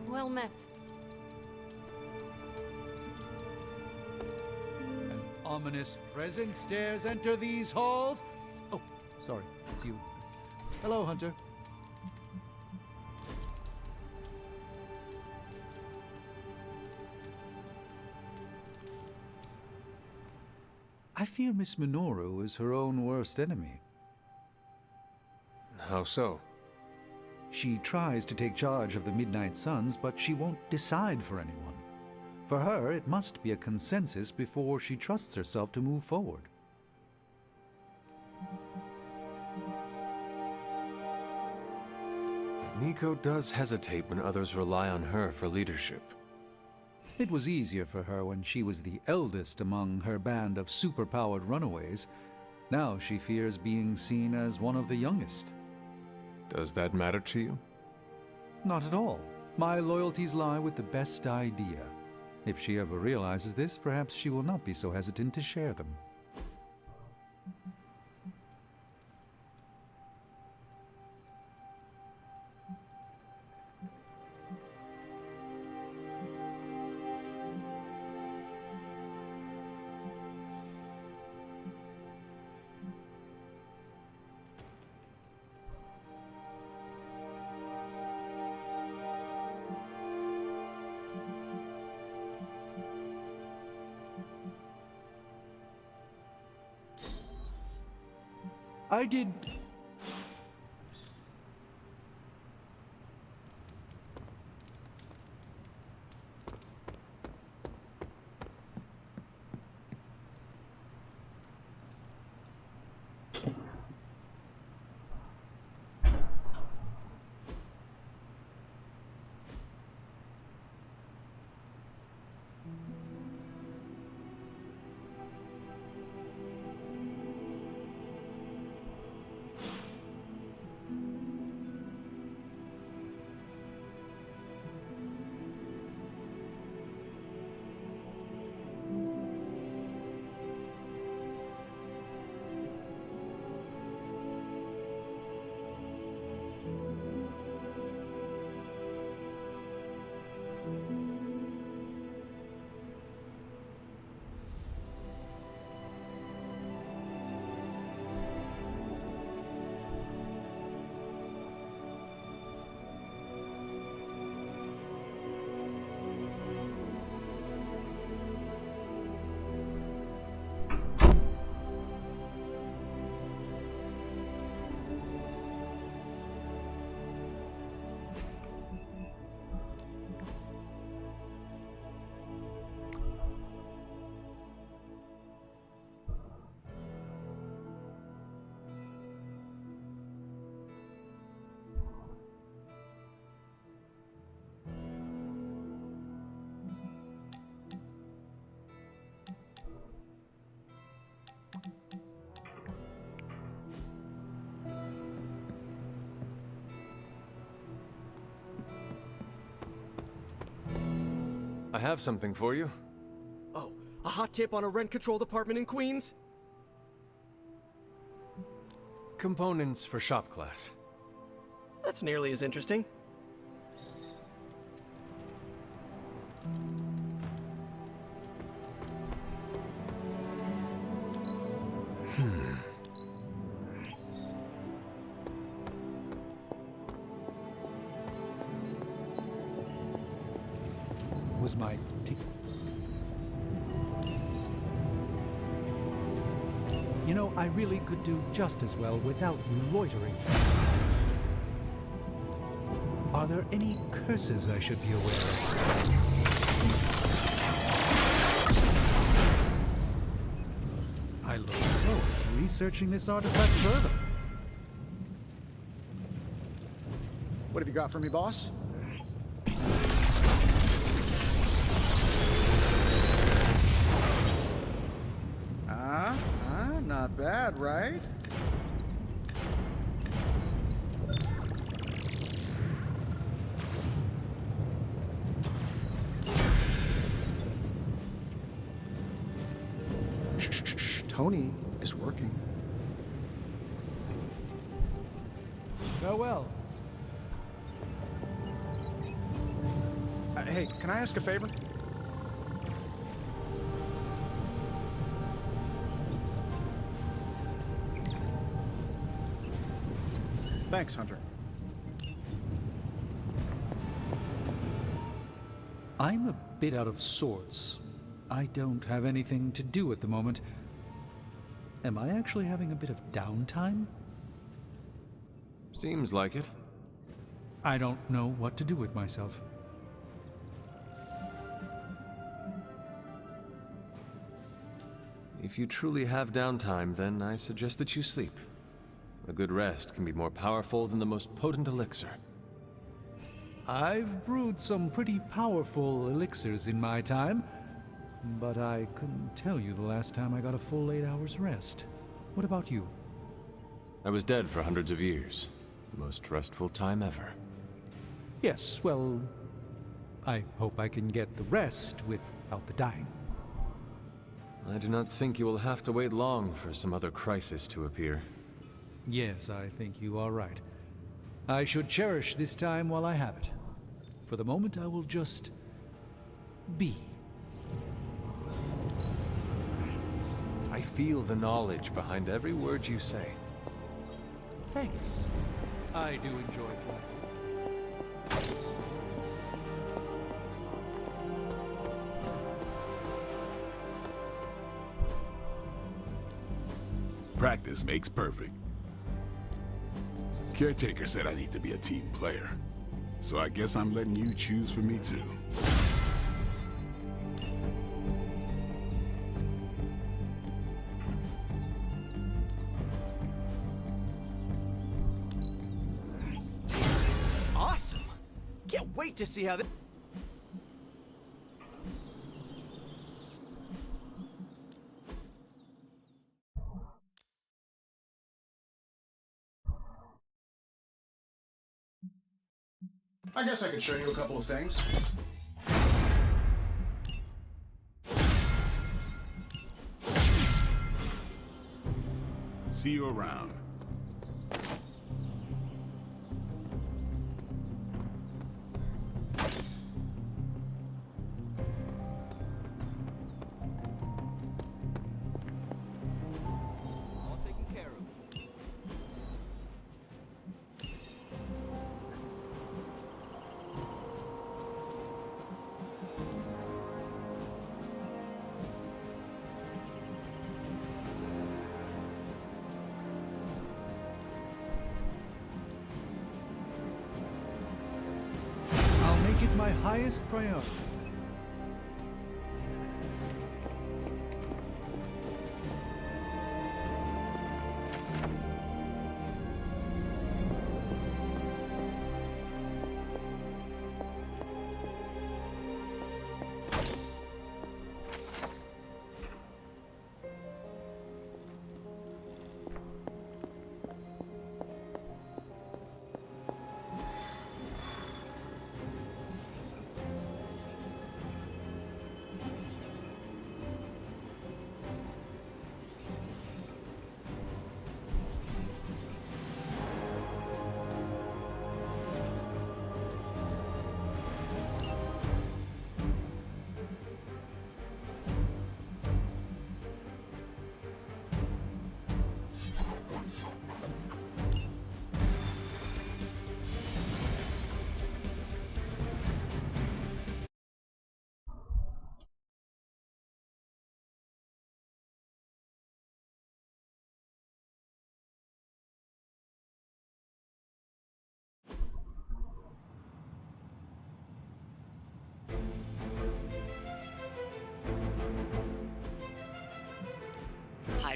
Well met. An ominous presence dares enter these halls. Oh, sorry, it's you. Hello, Hunter. I fear Miss Minoru is her own worst enemy. How so? She tries to take charge of the Midnight Suns, but she won't decide for anyone. For her, it must be a consensus before she trusts herself to move forward. Nico does hesitate when others rely on her for leadership. It was easier for her when she was the eldest among her band of superpowered runaways. Now she fears being seen as one of the youngest. Does that matter to you? Not at all. My loyalties lie with the best idea. If she ever realizes this, perhaps she will not be so hesitant to share them. I did... I have something for you. Oh, a hot tip on a rent control department in Queens? Components for shop class. That's nearly as interesting. Was my You know, I really could do just as well without you loitering. Are there any curses I should be aware of? I look forward to researching this artifact further. What have you got for me, boss? Not bad, right? Shh. Tony is working. Farewell. Hey, can I ask a favor? Thanks, Hunter. I'm a bit out of sorts. I don't have anything to do at the moment. Am I actually having a bit of downtime? Seems like it. I don't know what to do with myself. If you truly have downtime, then I suggest that you sleep. A good rest can be more powerful than the most potent elixir. I've brewed some pretty powerful elixirs in my time, but I couldn't tell you the last time I got a full 8 hours rest. What about you? I was dead for hundreds of years. The most restful time ever. Yes, well, I hope I can get the rest without the dying. I do not think you will have to wait long for some other crisis to appear. Yes, I think you are right. I should cherish this time while I have it. For the moment, I will just be. I feel the knowledge behind every word you say. Thanks. I do enjoy flattery. Practice makes perfect. Caretaker said I need to be a team player, so I guess I'm letting you choose for me too. Awesome! Can't wait to see how this... I guess I could show you a couple of things. See you around. All taken care of. I'll make it my highest priority.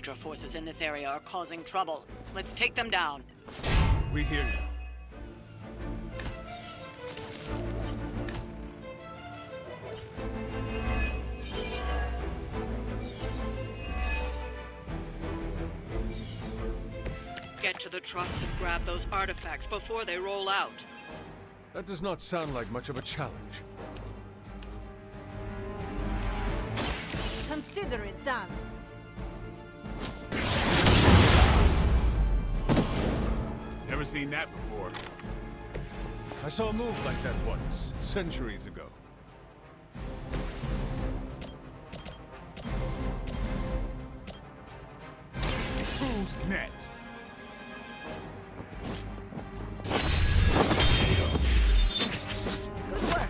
Hydra forces in this area are causing trouble. Let's take them down. We hear you. Get to the trucks and grab those artifacts before they roll out. That does not sound like much of a challenge. Consider it done. Never seen that before. I saw a move like that once, centuries ago. Who's next? Good work.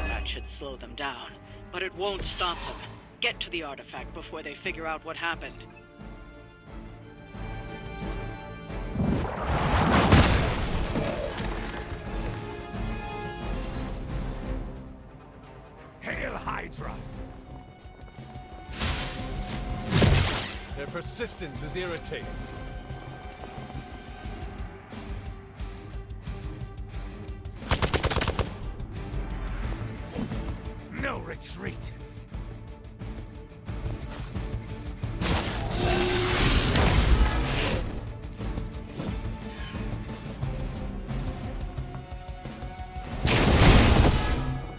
That should slow them down, but it won't stop them. Get to the artifact before they figure out what happened. Hail Hydra! Their persistence is irritating. No retreat!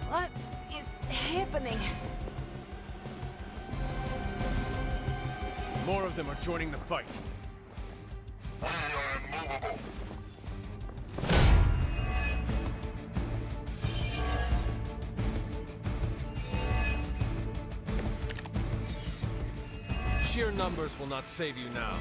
What is happening? More of them are joining the fight. Sheer numbers will not save you now.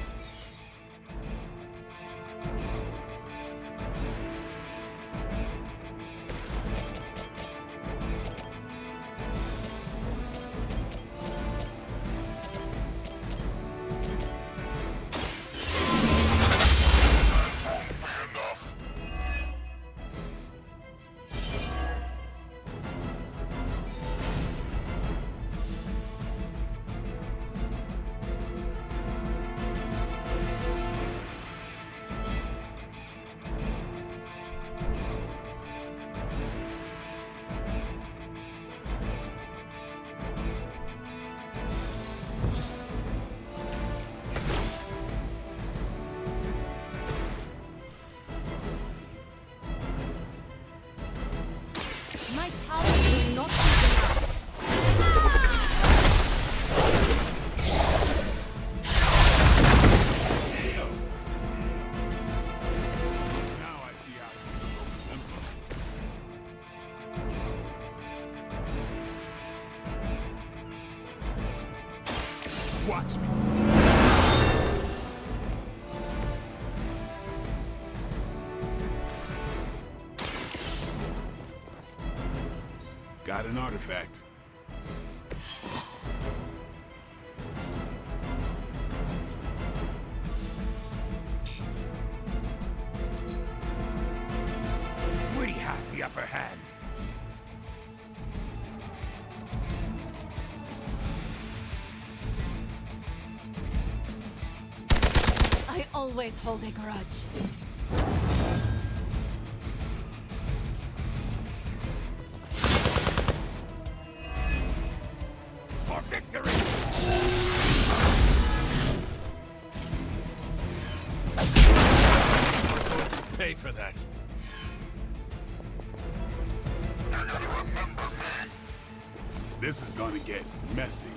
My powers will not be enough. Now I see how you remember. Watch me. Got an artifact. We have the upper hand. I always hold a grudge. For victory! We're going to pay for that. This is gonna get messy.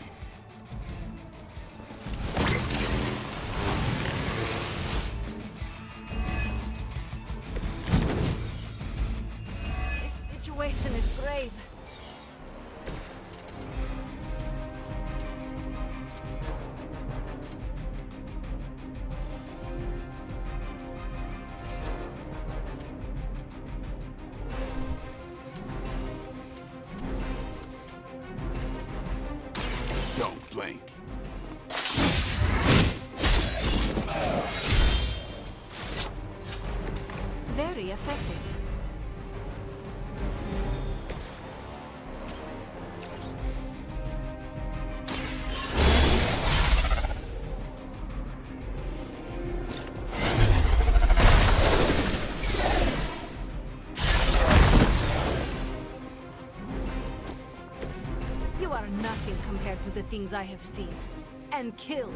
This situation is grave. blank. Very effective. You are nothing compared to the things I have seen and killed.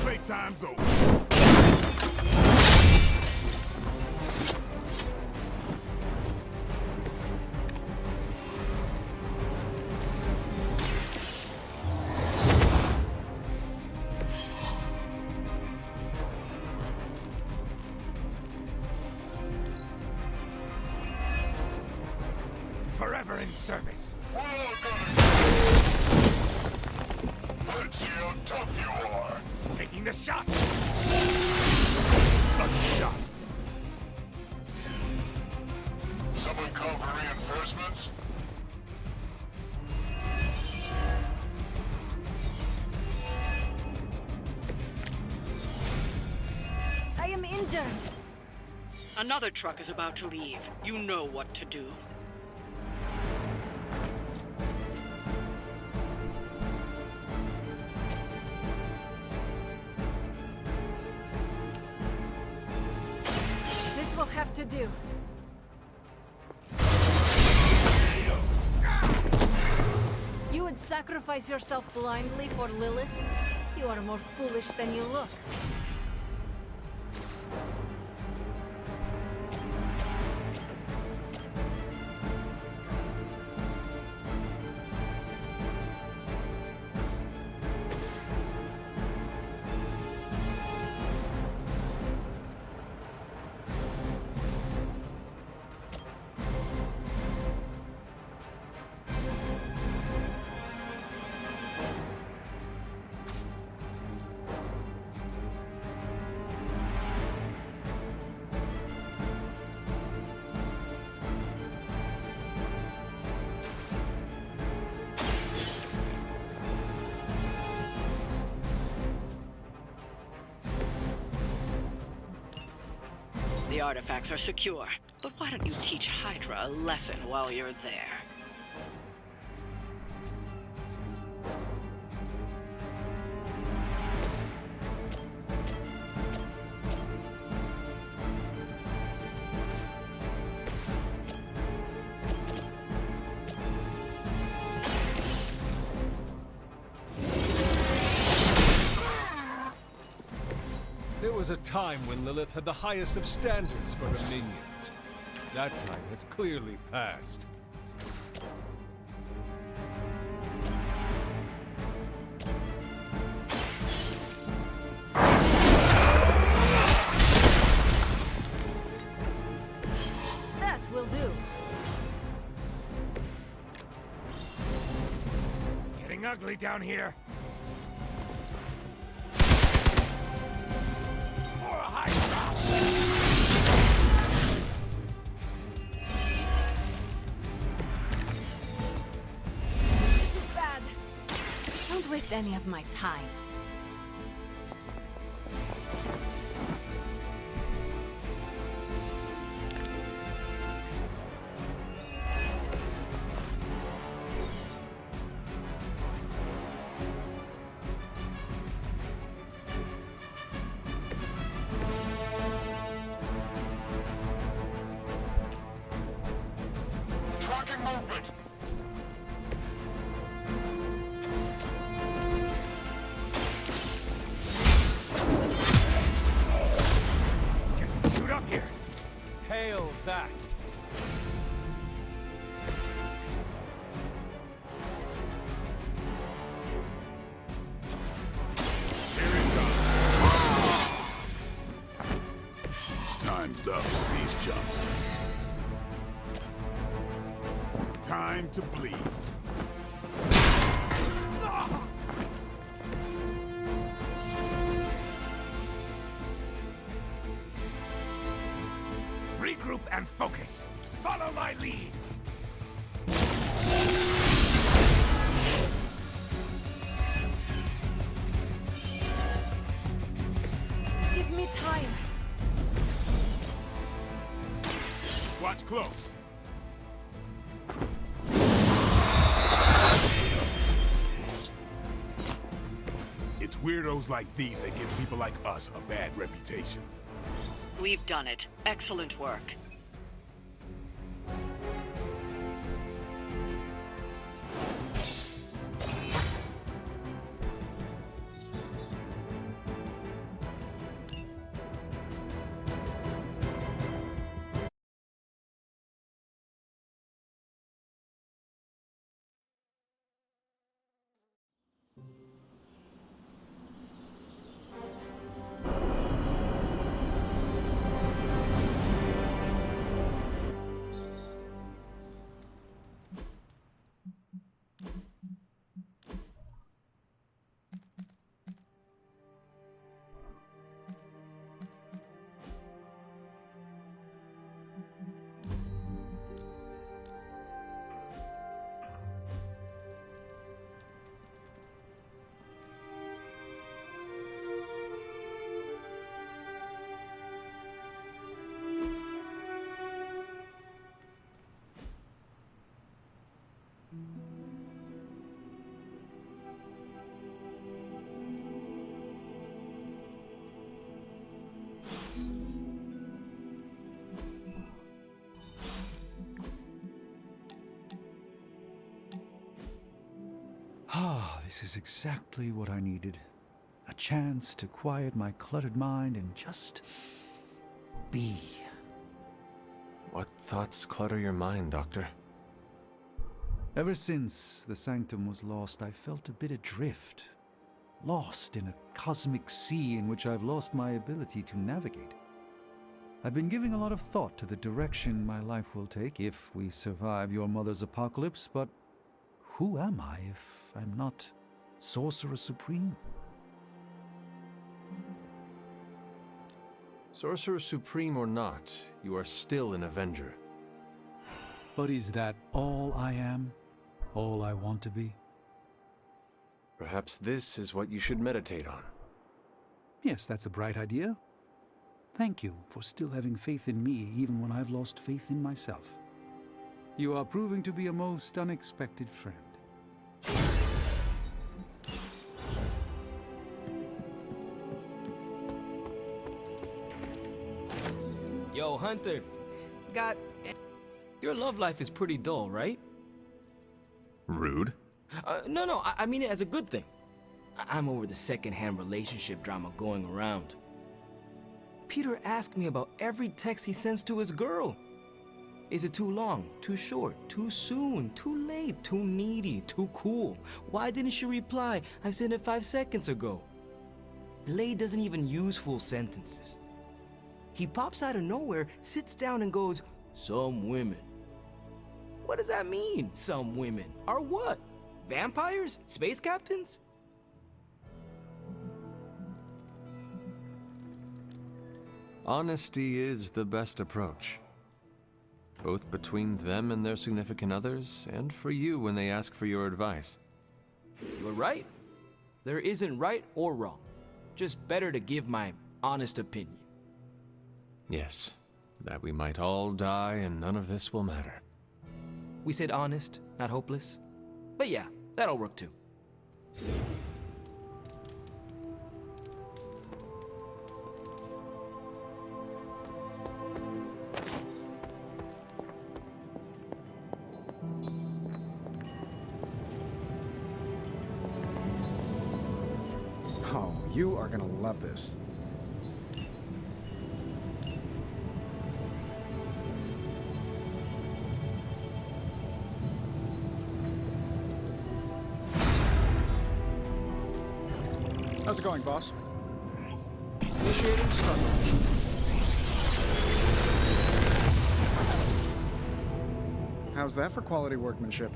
Playtime's over. Forever in service. Let's see how tough you are. Taking the shot. Lucky shot. Someone call for reinforcements? I am injured. Another truck is about to leave. You know what to do. This will have to do. You would sacrifice yourself blindly for Lilith? You are more foolish than you look. The artifacts are secure, but why don't you teach Hydra a lesson while you're there? There was a time when Lilith had the highest of standards for her minions. That time has clearly passed. That will do. Getting ugly down here. This is bad. Don't waste any of my time. Tracking movement. Shoot up here! Hail that! Something's up with these chumps. Time to bleed. Regroup and focus. Follow my lead. Give me time. Watch close. It's weirdos like these that give people like us a bad reputation. We've done it. Excellent work. Ah, this is exactly what I needed. A chance to quiet my cluttered mind and just be. What thoughts clutter your mind, Doctor? Ever since the sanctum was lost, I felt a bit adrift. Lost in a cosmic sea in which I've lost my ability to navigate. I've been giving a lot of thought to the direction my life will take if we survive your mother's apocalypse, but who am I if I'm not Sorcerer Supreme? Sorcerer Supreme or not, you are still an Avenger. But is that all I am? All I want to be? Perhaps this is what you should meditate on. Yes, that's a bright idea. Thank you for still having faith in me even when I've lost faith in myself. You are proving to be a most unexpected friend. Yo, Hunter. Your love life is pretty dull, right? Rude. No, I mean it as a good thing. I'm over the second-hand relationship drama going around. Peter asked me about every text he sends to his girl. Is it too long, too short, too soon, too late, too needy, too cool? Why didn't she reply? I sent it 5 seconds ago. Blade doesn't even use full sentences. He pops out of nowhere, sits down and goes, "Some women." What does that mean, some women? Are what? Vampires? Space captains? Honesty is the best approach. Both between them and their significant others, and for you when they ask for your advice. You're right. There isn't right or wrong. Just better to give my honest opinion. Yes, that we might all die and none of this will matter. We said honest, not hopeless. But yeah, that'll work too. Oh, you are gonna love this. How's it going, boss? Initiating start. How's that for quality workmanship?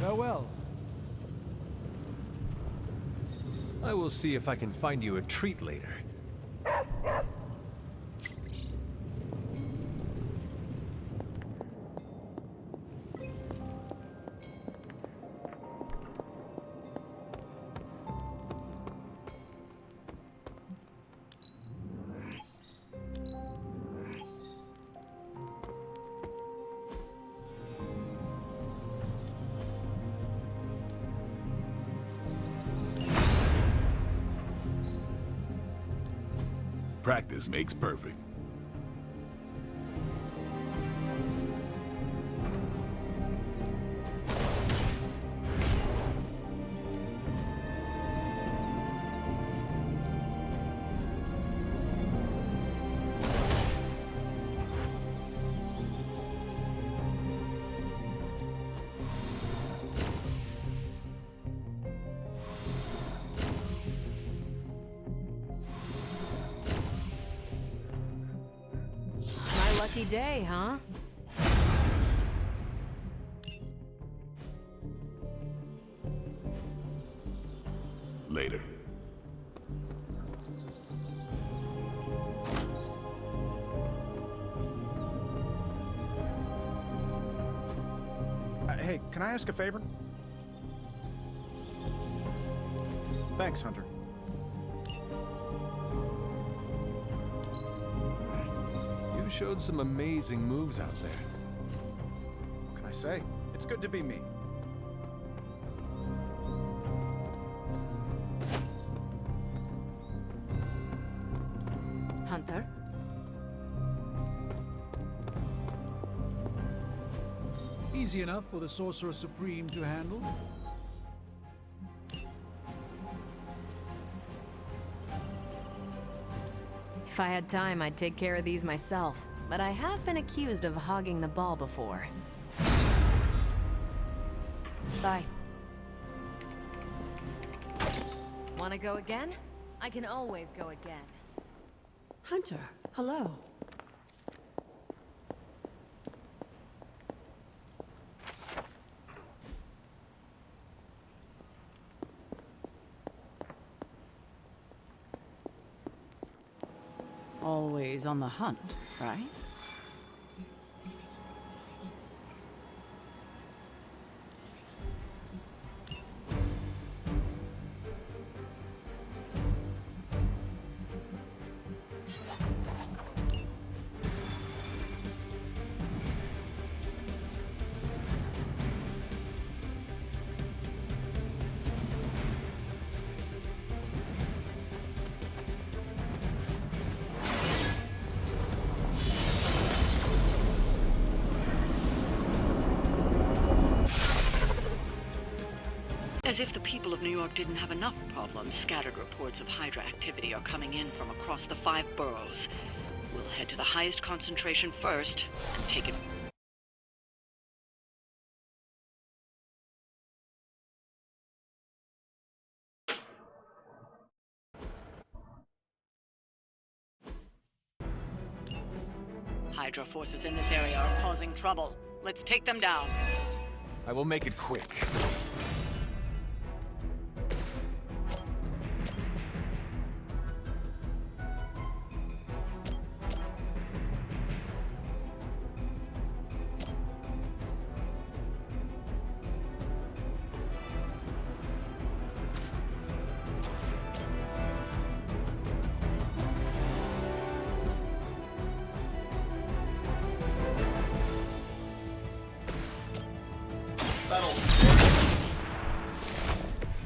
Farewell. I will see if I can find you a treat later. Practice makes perfect. Lucky day, huh? Later. Hey, can I ask a favor? Thanks, Hunter. You showed some amazing moves out there. What can I say? It's good to be me. Hunter? Easy enough for the Sorcerer Supreme to handle. If I had time, I'd take care of these myself. But I have been accused of hogging the ball before. Bye. Wanna go again? I can always go again. Hunter, hello. Always on the hunt, right? As if the people of New York didn't have enough problems, scattered reports of Hydra activity are coming in from across the 5 boroughs. We'll head to the highest concentration first and take it. Hydra forces in this area are causing trouble. Let's take them down. I will make it quick.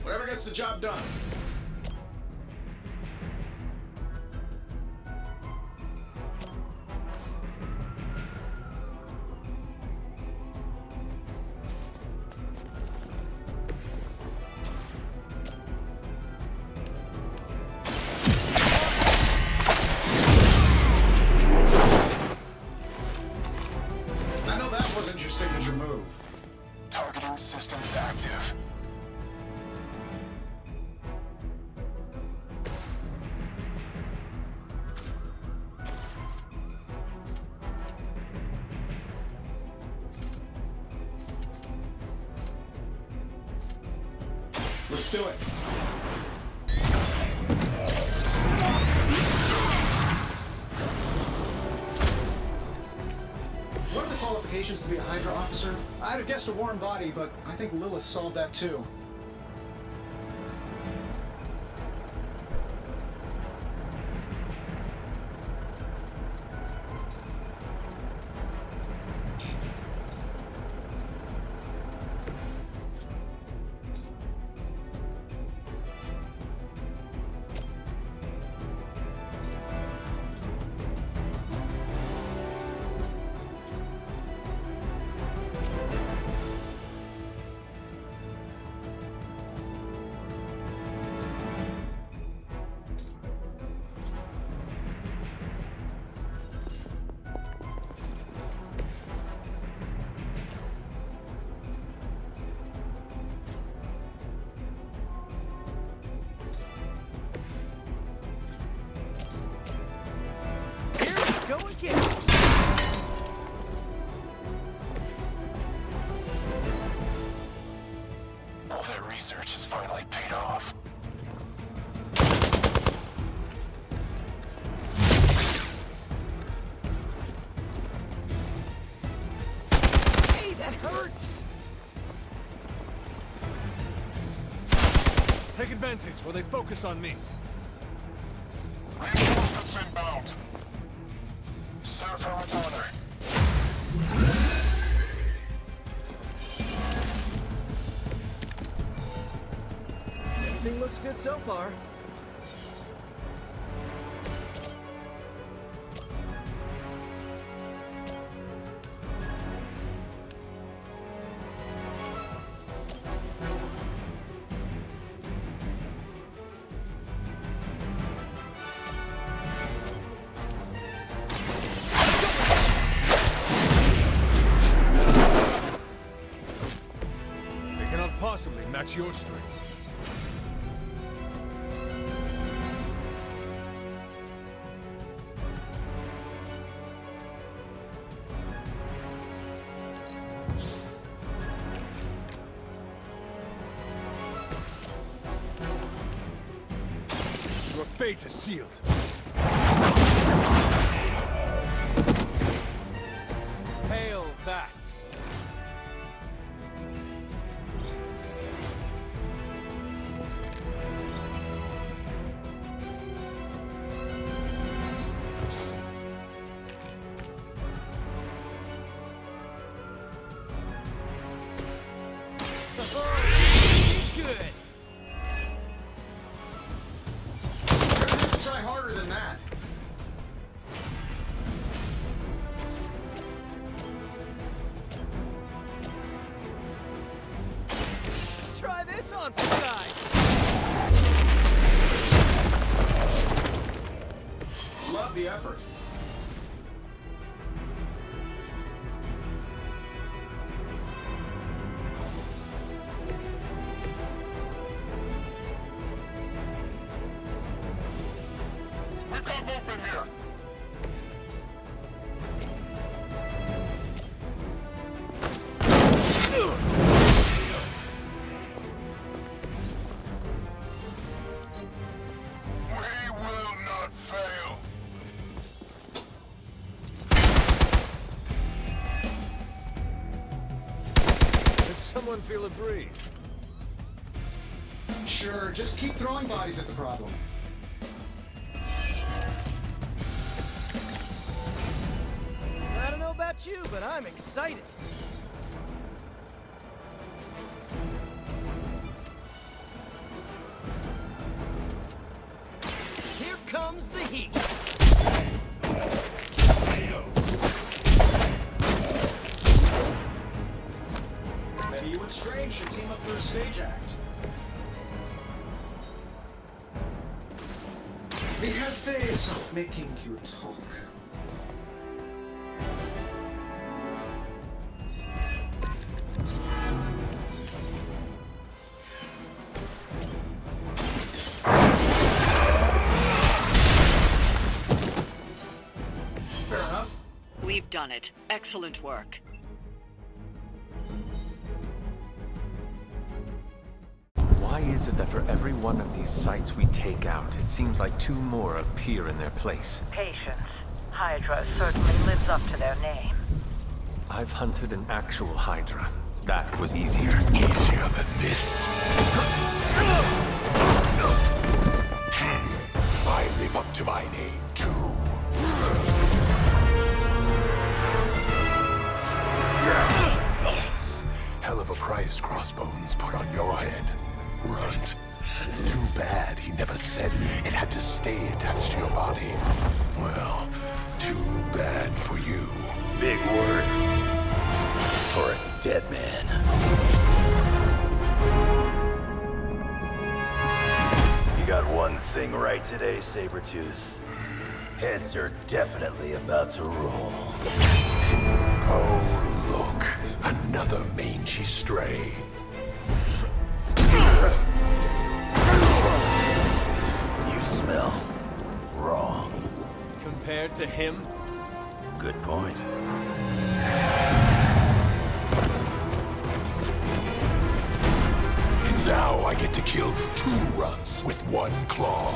Whatever gets the job done. Let's do it. What are the qualifications to be a Hydra officer? I'd have guessed a warm body, but I think Lilith solved that too. Go again! All that research has finally paid off. Hey, that hurts! Take advantage while they focus on me. Reinforcements inbound. Serve her with honor. Everything looks good so far. They cannot possibly match your strength. Your fate is sealed. Hail that! Good. Try harder than that. Try this on for size. Love the effort. We've got movement here. We will not fail. Did someone feel a breeze? Sure, just keep throwing bodies at the problem. I don't know about you, but I'm excited. Here comes the heat. Maybe you and Strange should team up for a stage act. We have ways of making you talk. Fair enough. We've done it. Excellent work. Why Why is it that for every one of these sites we take out, it seems like two more appear in their place? Patience. Hydra certainly lives up to their name. I've hunted an actual Hydra. That was easier. Easier than this. I live up to my name, too. Hell of a price Crossbones put on your head, Runt. Too bad he never said it had to stay attached to your body. Well, too bad for you. Big words. For a dead man. You got one thing right today, Sabretooth. Heads are definitely about to roll. Oh, look. Another mangy stray. You smell wrong. Compared to him? Good point. Now I get to kill two runts with one claw.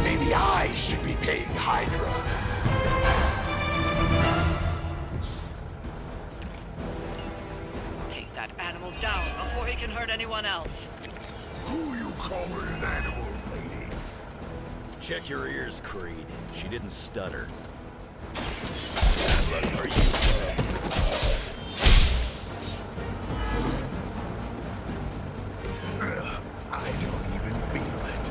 Maybe I should be paying Hydra. Take that animal down before he can hurt anyone else. Who you calling an animal, lady? Check your ears, Creed. She didn't stutter. What are you saying? I don't even feel it.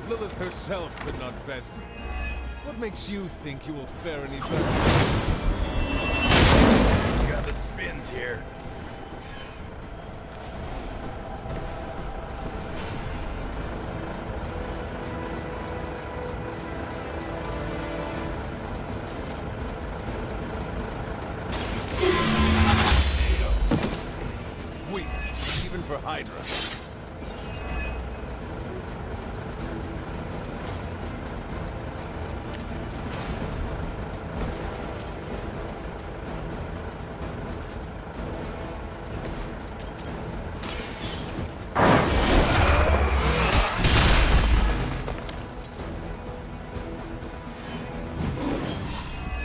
Lilith herself could not best me. What makes you think you will fare any better? Got the spins here. Weak, even for Hydra.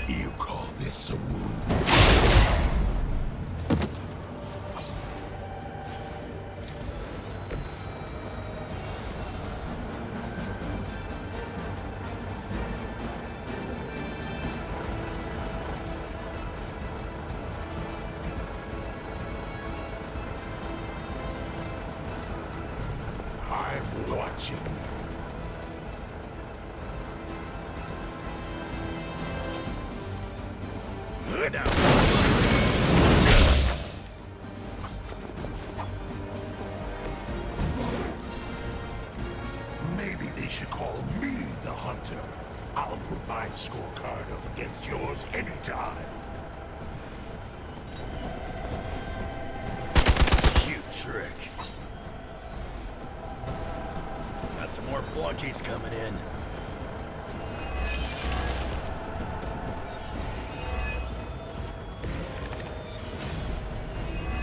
You call this a wound? I'm watching. Maybe they should call me the Hunter. I'll put my scorecard up against yours anytime. Cute trick. Got some more flunkies coming in.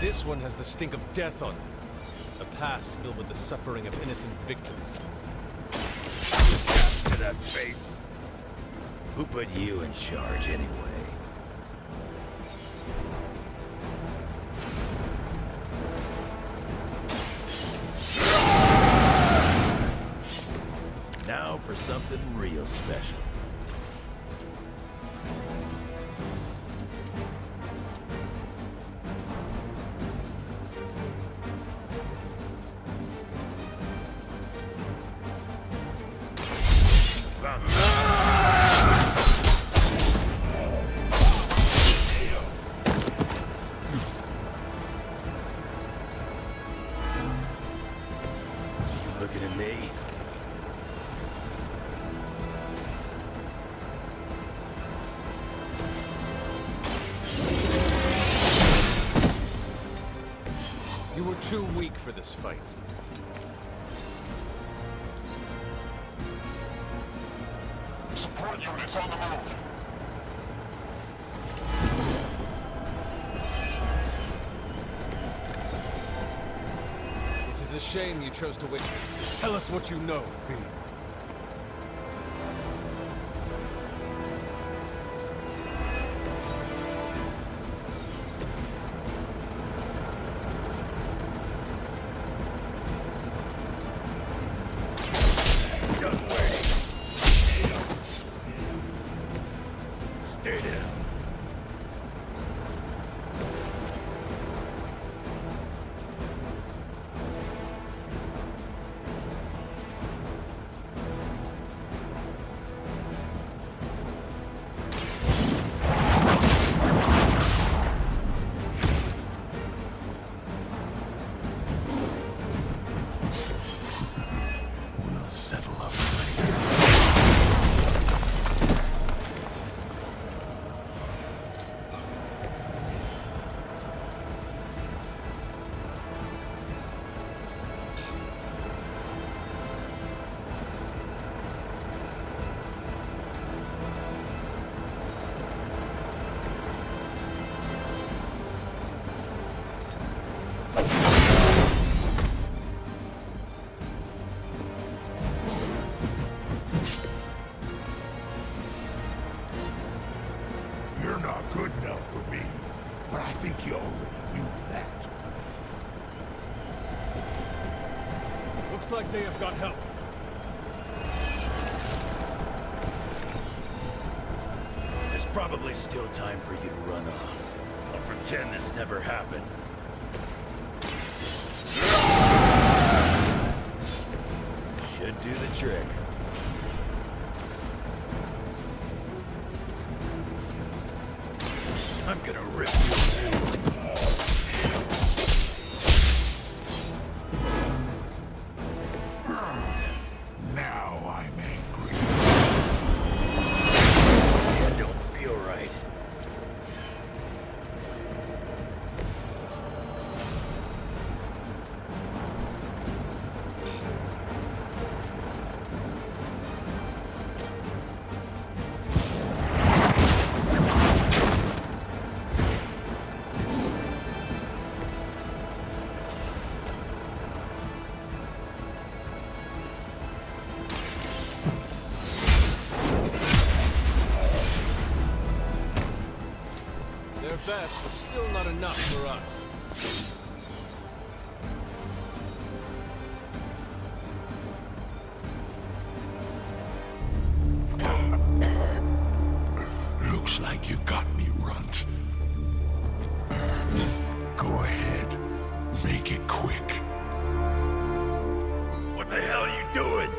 This one has the stink of death on it. A past filled with the suffering of innocent victims. To that face. Who put you in charge anyway? Now for something real special. Looking at me? You were too weak for this fight. Support units on the move. It is a shame you chose to wait. Tell us what you know, Fiend. Stay down. We'll settle up. You're not good enough for me, but I think you already knew that. Looks like they have got help. There's probably still time for you to run off. I'll pretend this never happened. Should do the trick. I'm gonna rip you through. Now I'm angry. Yeah, don't feel right. Their best is still not enough for us. Looks like you got me, Runt. Go ahead. Make it quick. What the hell are you doing?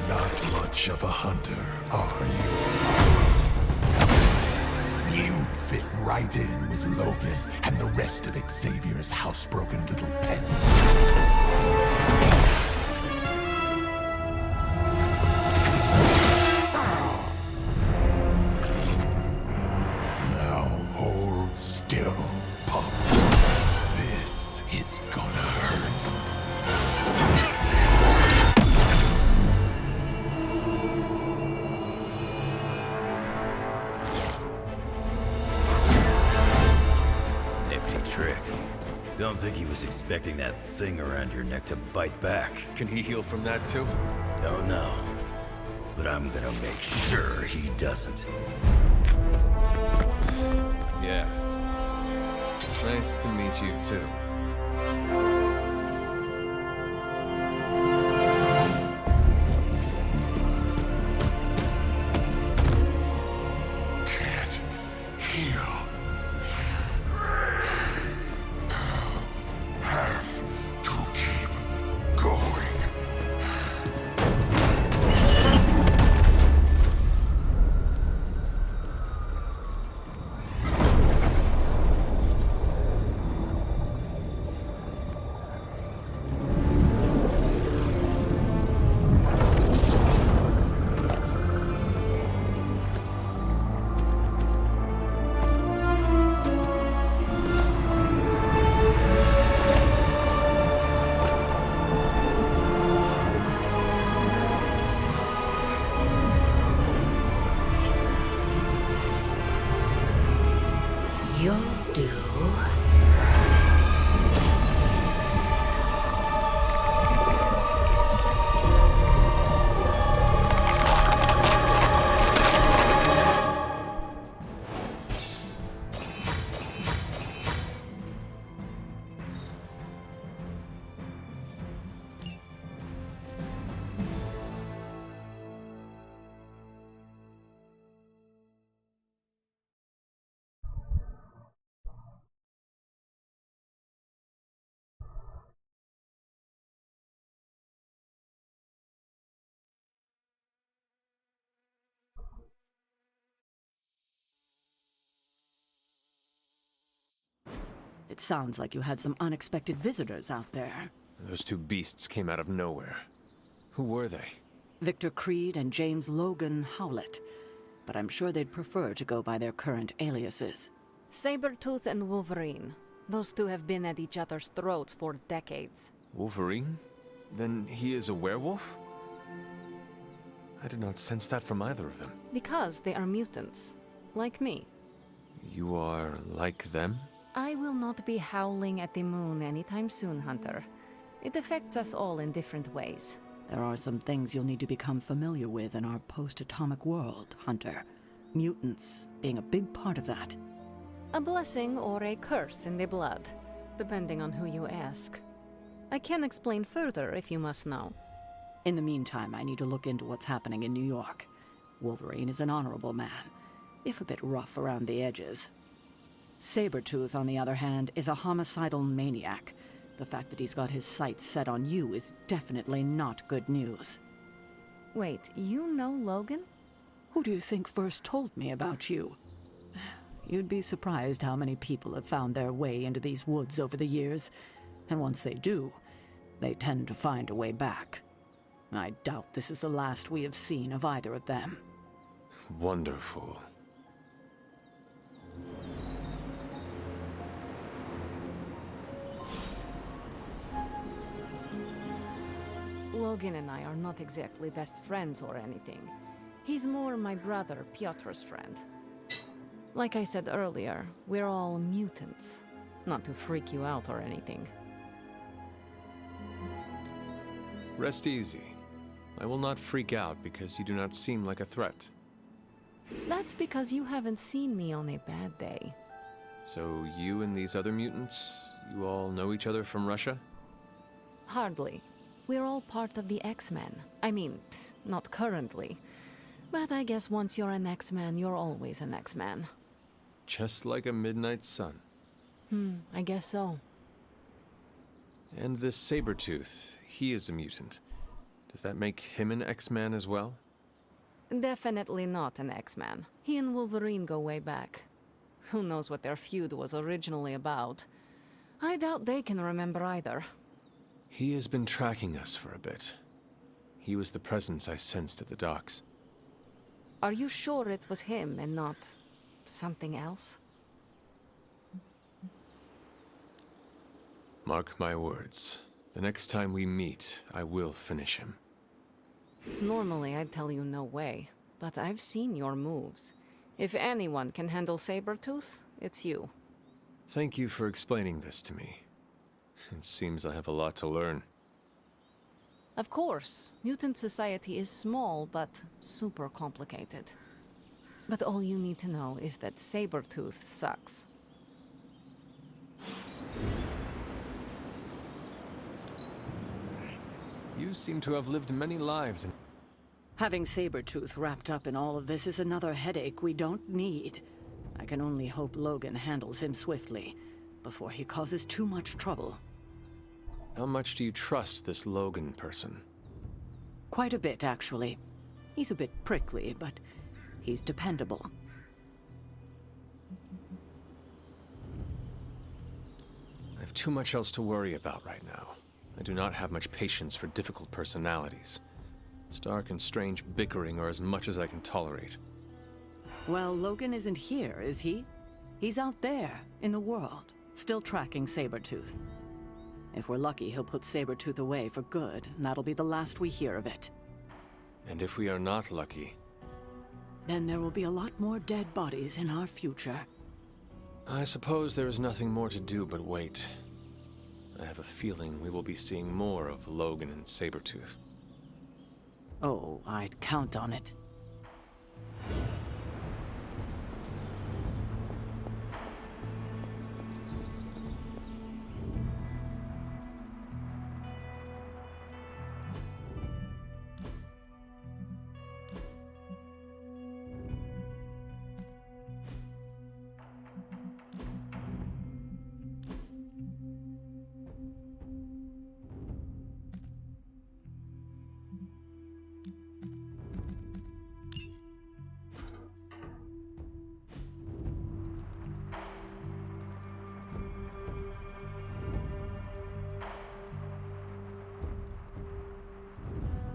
Not much of a hunter, are you? You'd fit right in with Logan and the rest of Xavier's housebroken little pets. Now hold still, pup. This is gonna hurt. Nifty trick. Don't think he was expecting that thing around your neck to bite back. Can he heal from that too? Don't know. But I'm gonna make sure he doesn't. Yeah. Nice to meet you too. Can't heal. Have to keep going. It sounds like you had some unexpected visitors out there. Those two beasts came out of nowhere. Who were they? Victor Creed and James Logan Howlett. But I'm sure they'd prefer to go by their current aliases. Sabretooth and Wolverine. Those two have been at each other's throats for decades. Wolverine? Then he is a werewolf? I did not sense that from either of them. Because they are mutants. Like me. You are like them? I will not be howling at the moon anytime soon, Hunter. It affects us all in different ways. There are some things you'll need to become familiar with in our post-atomic world, Hunter. Mutants being a big part of that. A blessing or a curse in the blood, depending on who you ask. I can explain further if you must know. In the meantime, I need to look into what's happening in New York. Wolverine is an honorable man, if a bit rough around the edges. Sabretooth, on the other hand, is a homicidal maniac. The fact that he's got his sights set on you is definitely not good news. Wait, you know Logan? Who do you think first told me about you? You'd be surprised how many people have found their way into these woods over the years, and once they do, they tend to find a way back. I doubt this is the last we have seen of either of them. Wonderful. Logan and I are not exactly best friends or anything. He's more my brother Piotr's friend. Like I said earlier, we're all mutants. Not to freak you out or anything. Rest easy. I will not freak out because you do not seem like a threat. That's because you haven't seen me on a bad day. So you and these other mutants, you all know each other from Russia? Hardly. We're all part of the X-Men. I mean, not currently. But I guess once you're an X-Man, you're always an X-Man. Just like a midnight sun. I guess so. And this Sabretooth, he is a mutant. Does that make him an X-Man as well? Definitely not an X-Man. He and Wolverine go way back. Who knows what their feud was originally about? I doubt they can remember either. He has been tracking us for a bit. He was the presence I sensed at the docks. Are you sure it was him and not something else? Mark my words. The next time we meet, I will finish him. Normally, I'd tell you no way, but I've seen your moves. If anyone can handle Sabretooth, it's you. Thank you for explaining this to me. It seems I have a lot to learn. Of course, mutant society is small, but super complicated. But all you need to know is that Sabretooth sucks. You seem to have lived many lives in... Having Sabretooth wrapped up in all of this is another headache we don't need. I can only hope Logan handles him swiftly, before he causes too much trouble. How much do you trust this Logan person? Quite a bit, actually. He's a bit prickly, but he's dependable. I have too much else to worry about right now. I do not have much patience for difficult personalities. Stark and Strange bickering are as much as I can tolerate. Well, Logan isn't here, is he? He's out there, in the world, still tracking Sabretooth. If we're lucky, he'll put Sabretooth away for good, and that'll be the last we hear of it. And if we are not lucky? Then there will be a lot more dead bodies in our future. I suppose there is nothing more to do but wait. I have a feeling we will be seeing more of Logan and Sabretooth. Oh, I'd count on it.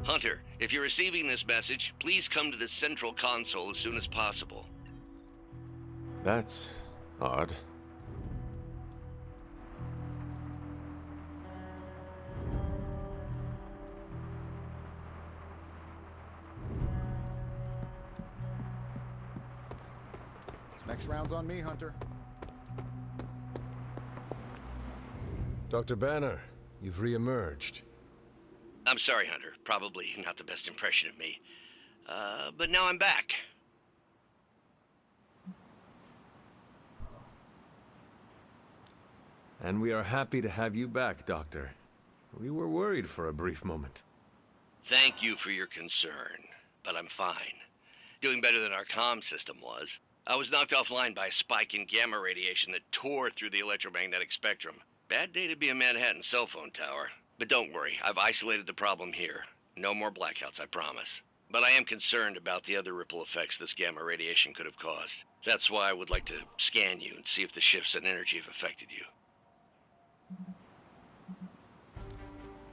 Hunter, if you're receiving this message, please come to the central console as soon as possible. That's odd. Next round's on me, Hunter. Dr. Banner, you've re-emerged. I'm sorry, Hunter. Probably not the best impression of me. But now I'm back. And we are happy to have you back, Doctor. We were worried for a brief moment. Thank you for your concern, but I'm fine. Doing better than our comm system was. I was knocked offline by a spike in gamma radiation that tore through the electromagnetic spectrum. Bad day to be a Manhattan cell phone tower. But don't worry, I've isolated the problem here. No more blackouts, I promise. But I am concerned about the other ripple effects this gamma radiation could have caused. That's why I would like to scan you and see if the shifts in energy have affected you.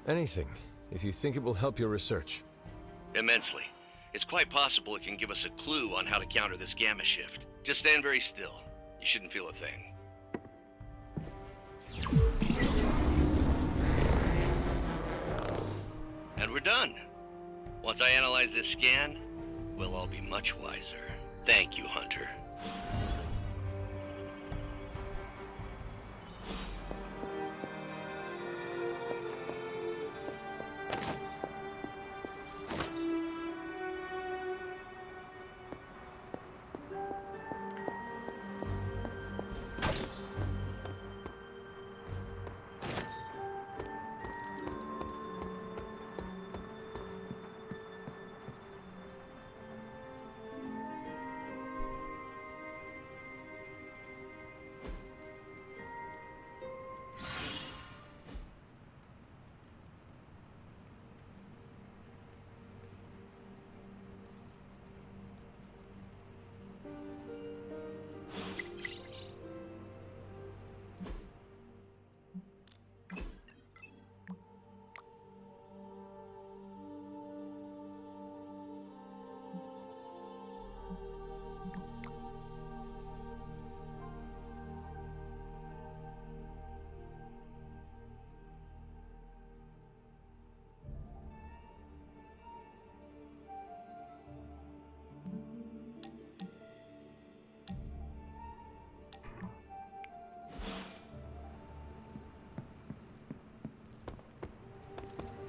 Anything, if you think it will help your research. Immensely. It's quite possible it can give us a clue on how to counter this gamma shift. Just stand very still. You shouldn't feel a thing. And we're done. Once I analyze this scan, we'll all be much wiser. Thank you, Hunter.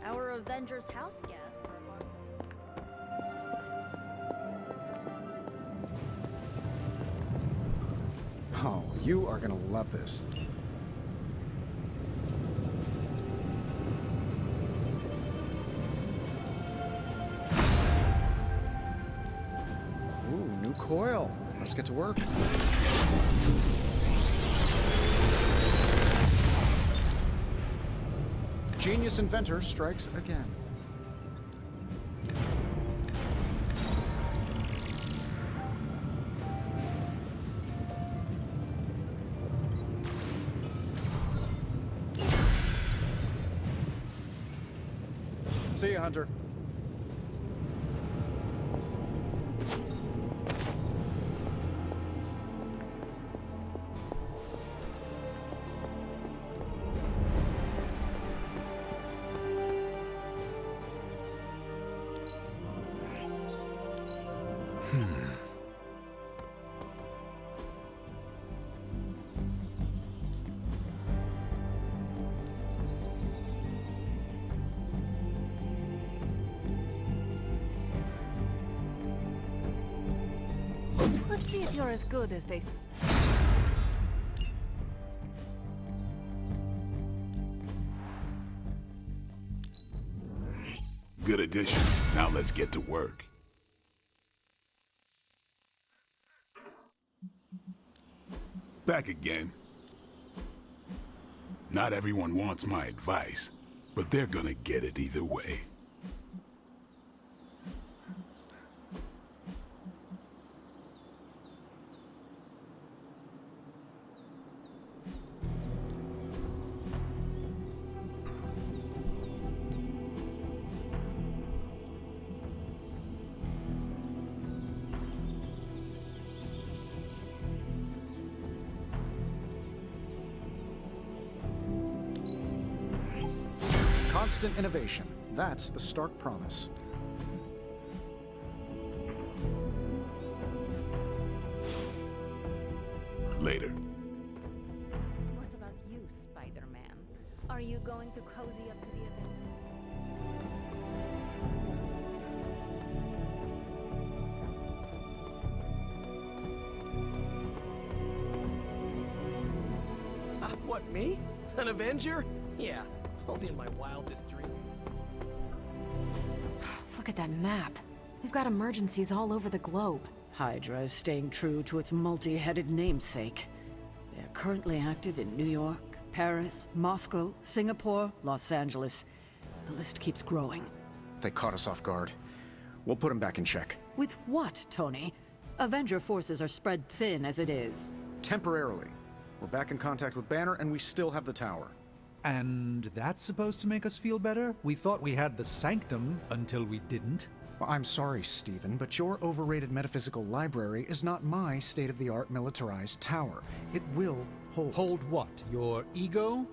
Our Avengers house guests. Oh, you are gonna love this. Ooh, new coil. Let's get to work. Genius inventor strikes again. See you, Hunter. Let's see if you're as good as they... Good addition. Now let's get to work. Back again. Not everyone wants my advice, but they're gonna get it either way. Constant innovation. That's the Stark promise. Later. What about you, Spider-Man? Are you going to cozy up to the event? What, me? An Avenger? Yeah, only in my wildest dreams. Look at that map. We've got emergencies all over the globe. Hydra is staying true to its multi-headed namesake. They're currently active in New York, Paris, Moscow, Singapore, Los Angeles. The list keeps growing. They caught us off guard. We'll put them back in check. With what, Tony? Avenger forces are spread thin as it is. Temporarily. We're back in contact with Banner, and we still have the tower. And that's supposed to make us feel better? We thought we had the Sanctum until we didn't. Well, I'm sorry, Stephen, but your overrated metaphysical library is not my state-of-the-art militarized tower. It will hold. Hold what? Your ego?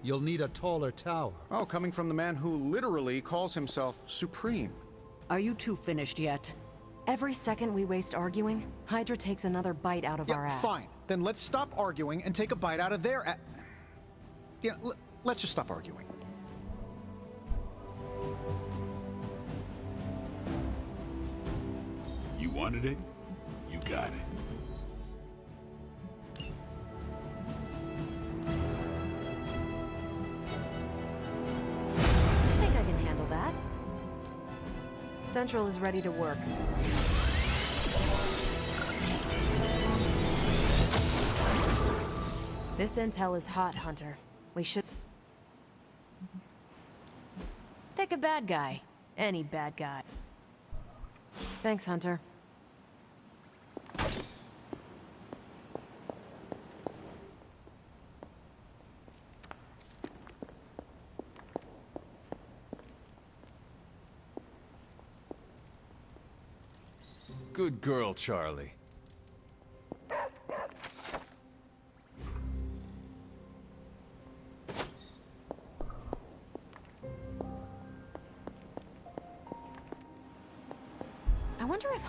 You'll need a taller tower. Oh, coming from the man who literally calls himself Supreme. Are you two finished yet? Every second we waste arguing, Hydra takes another bite out of our ass. Fine. Then let's stop arguing and take a bite out of their let's just stop arguing. You wanted it? You got it. I think I can handle that. Central is ready to work. This intel is hot, Hunter. We should... Pick a bad guy. Any bad guy. Thanks, Hunter. Good girl, Charlie. I wonder if...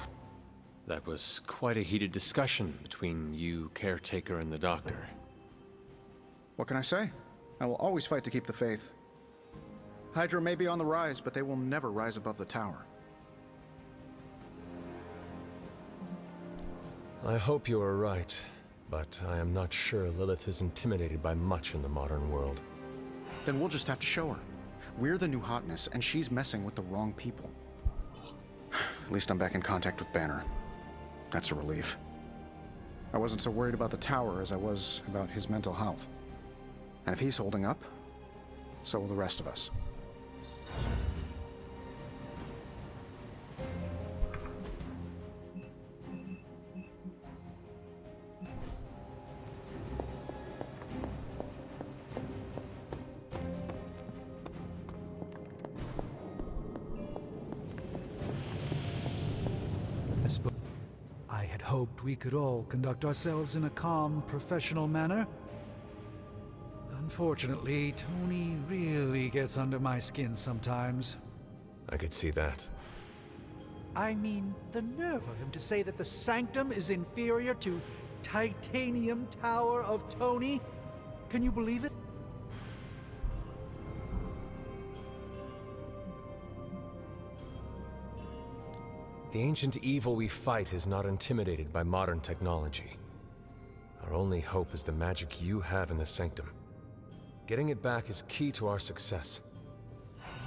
That was quite a heated discussion between you, Caretaker, and the Doctor. What can I say? I will always fight to keep the faith. Hydra may be on the rise, but they will never rise above the tower. I hope you are right, but I am not sure Lilith is intimidated by much in the modern world. Then we'll just have to show her. We're the new hotness, and she's messing with the wrong people. At least I'm back in contact with Banner. That's a relief. I wasn't so worried about the tower as I was about his mental health. And if he's holding up, so will the rest of us. I had hoped we could all conduct ourselves in a calm, professional manner. Unfortunately, Tony really gets under my skin sometimes. I could see that. I mean, the nerve of him to say that the Sanctum is inferior to Titanium Tower of Tony? Can you believe it? The ancient evil we fight is not intimidated by modern technology. Our only hope is the magic you have in the Sanctum. Getting it back is key to our success.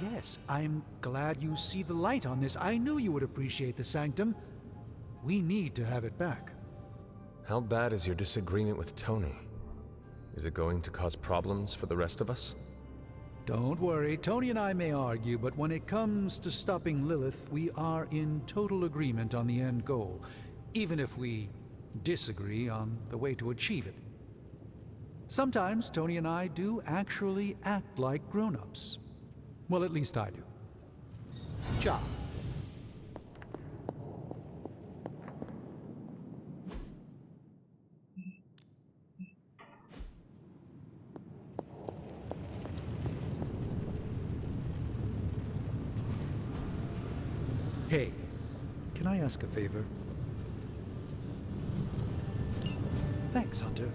Yes, I'm glad you see the light on this. I knew you would appreciate the Sanctum. We need to have it back. How bad is your disagreement with Tony? Is it going to cause problems for the rest of us? Don't worry, Tony and I may argue, but when it comes to stopping Lilith, we are in total agreement on the end goal, even if we disagree on the way to achieve it. Sometimes Tony and I do actually act like grown-ups. Well, at least I do. Ciao. Hey, can I ask a favor? Thanks, Hunter.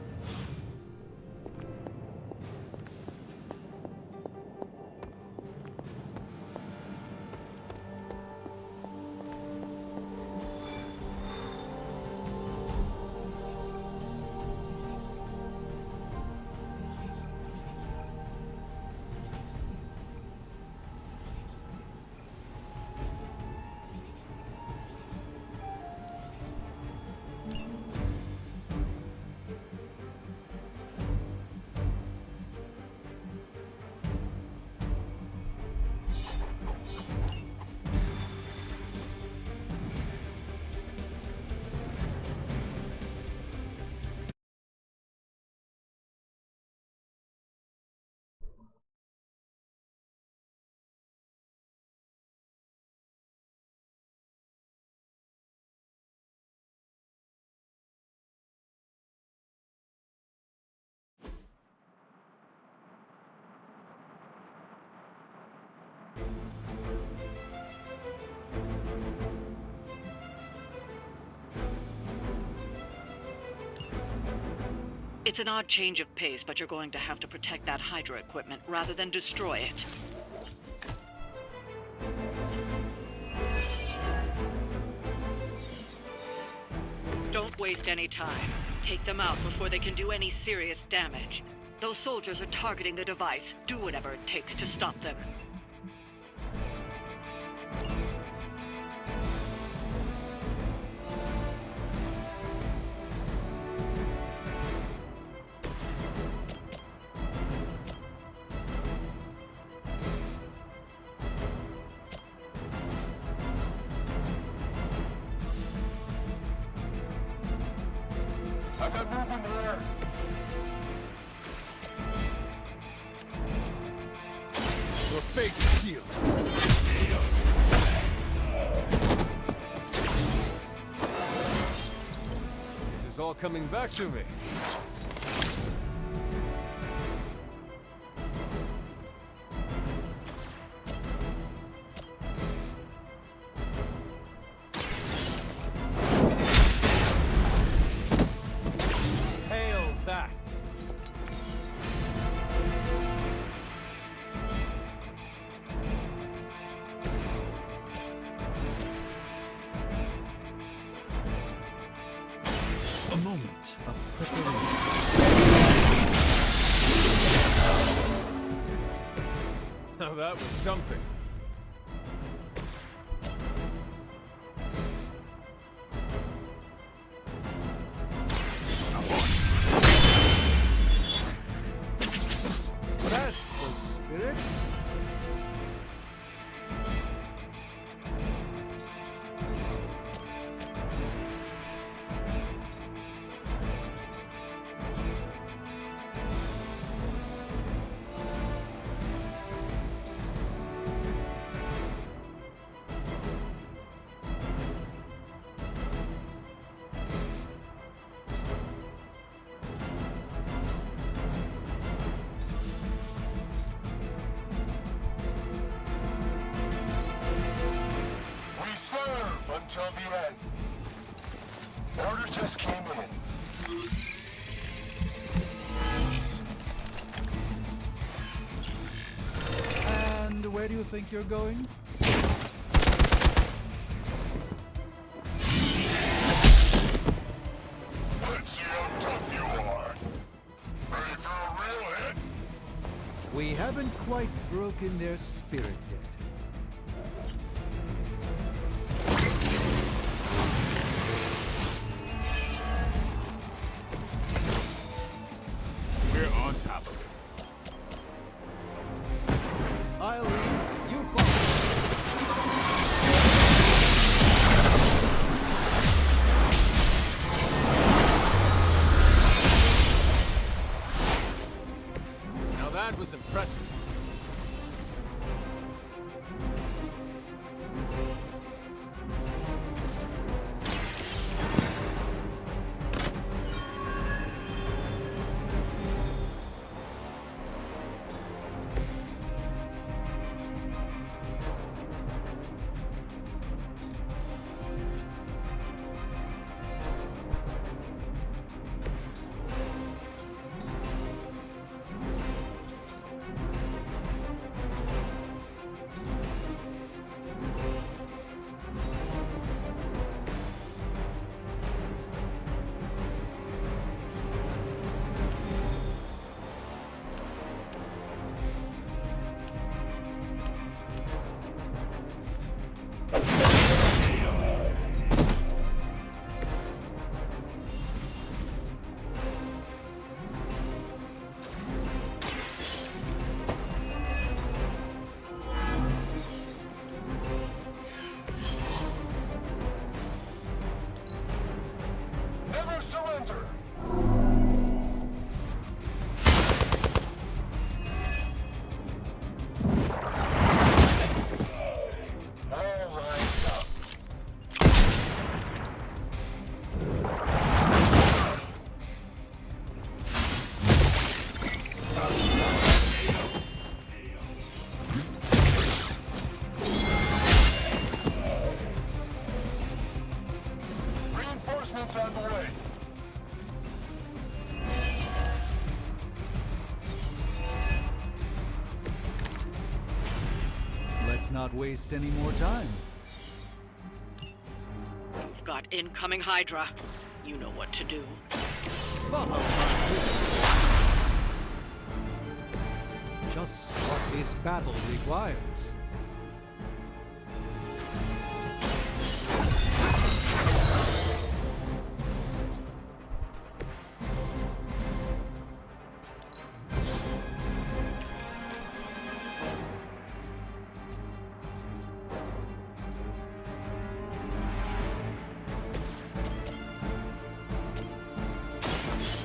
It's an odd change of pace, but you're going to have to protect that Hydra equipment rather than destroy it. Don't waste any time. Take them out before they can do any serious damage. Those soldiers are targeting the device. Do whatever it takes to stop them. I've got movement here. Your fate is sealed. It is all coming back to me. Hail that! A moment of preparation. Now that was something. That's the spirit. We serve until the end. Order just came in. And where do you think you're going? Let's see how tough you are. Ready for a real hit? We haven't quite broken their spirit yet. We're on top of it. I'll lead, you follow. Now that was impressive. not waste any more time. You've got incoming Hydra. You know what to do. Follow my just what this battle requires.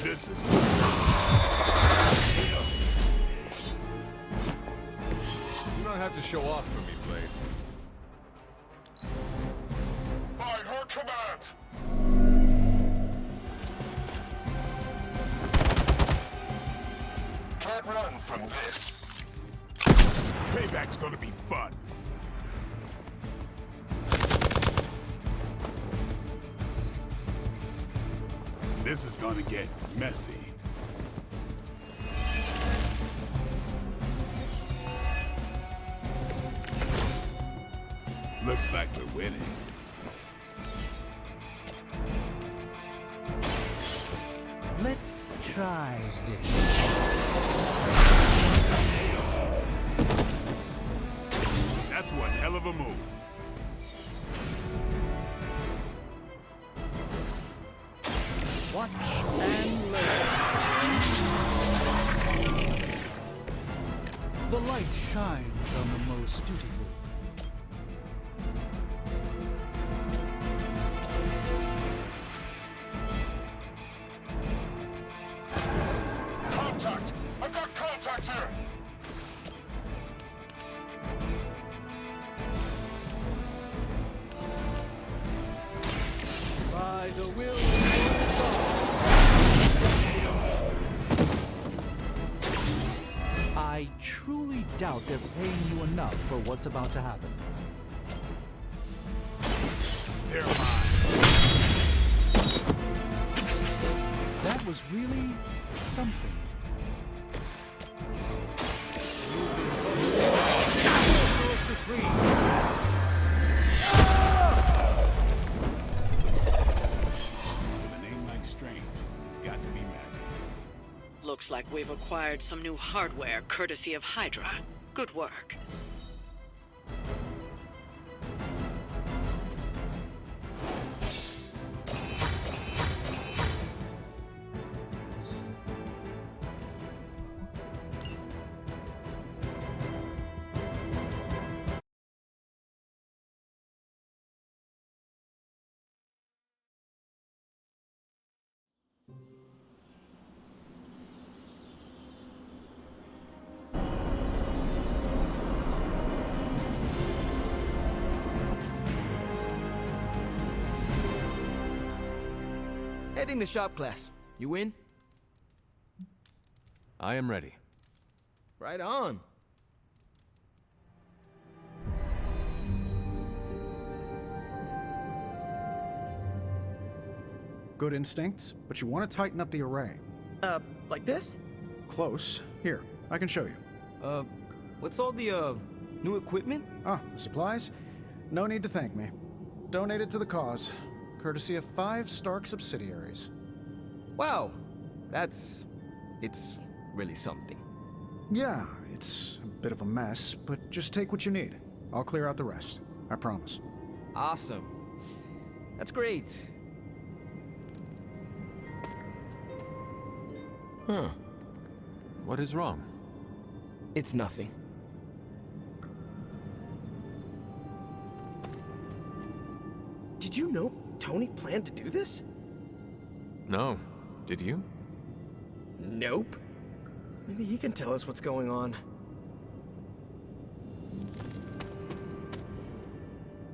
This is You don't have to show off for me, Blade. By her command! Can't run from this. Payback's gonna be fun. This is gonna get messy. Looks like we're winning. Let's try this. That's one hell of a move. Watch and learn. The light shines on the most dutiful. Contact! I've got contact here! By the will I truly doubt they're paying you enough for what's about to happen. They're mine. That was really something. With a name like Strange, it's got to be magic. Looks like we've acquired some new hardware courtesy of Hydra. Good work. Heading to shop class. You in? I am ready. Right on. Good instincts, but you want to tighten up the array. Like this? Close. Here, I can show you. What's all the, new equipment? Ah, the supplies? No need to thank me. Donated to the cause, courtesy of 5 Stark subsidiaries. Wow. It's really something. Yeah, it's a bit of a mess, but just take what you need. I'll clear out the rest. I promise. Awesome. That's great. Huh. What is wrong? It's nothing. Did you know Tony planned to do this? No. Did you? Nope. Maybe he can tell us what's going on.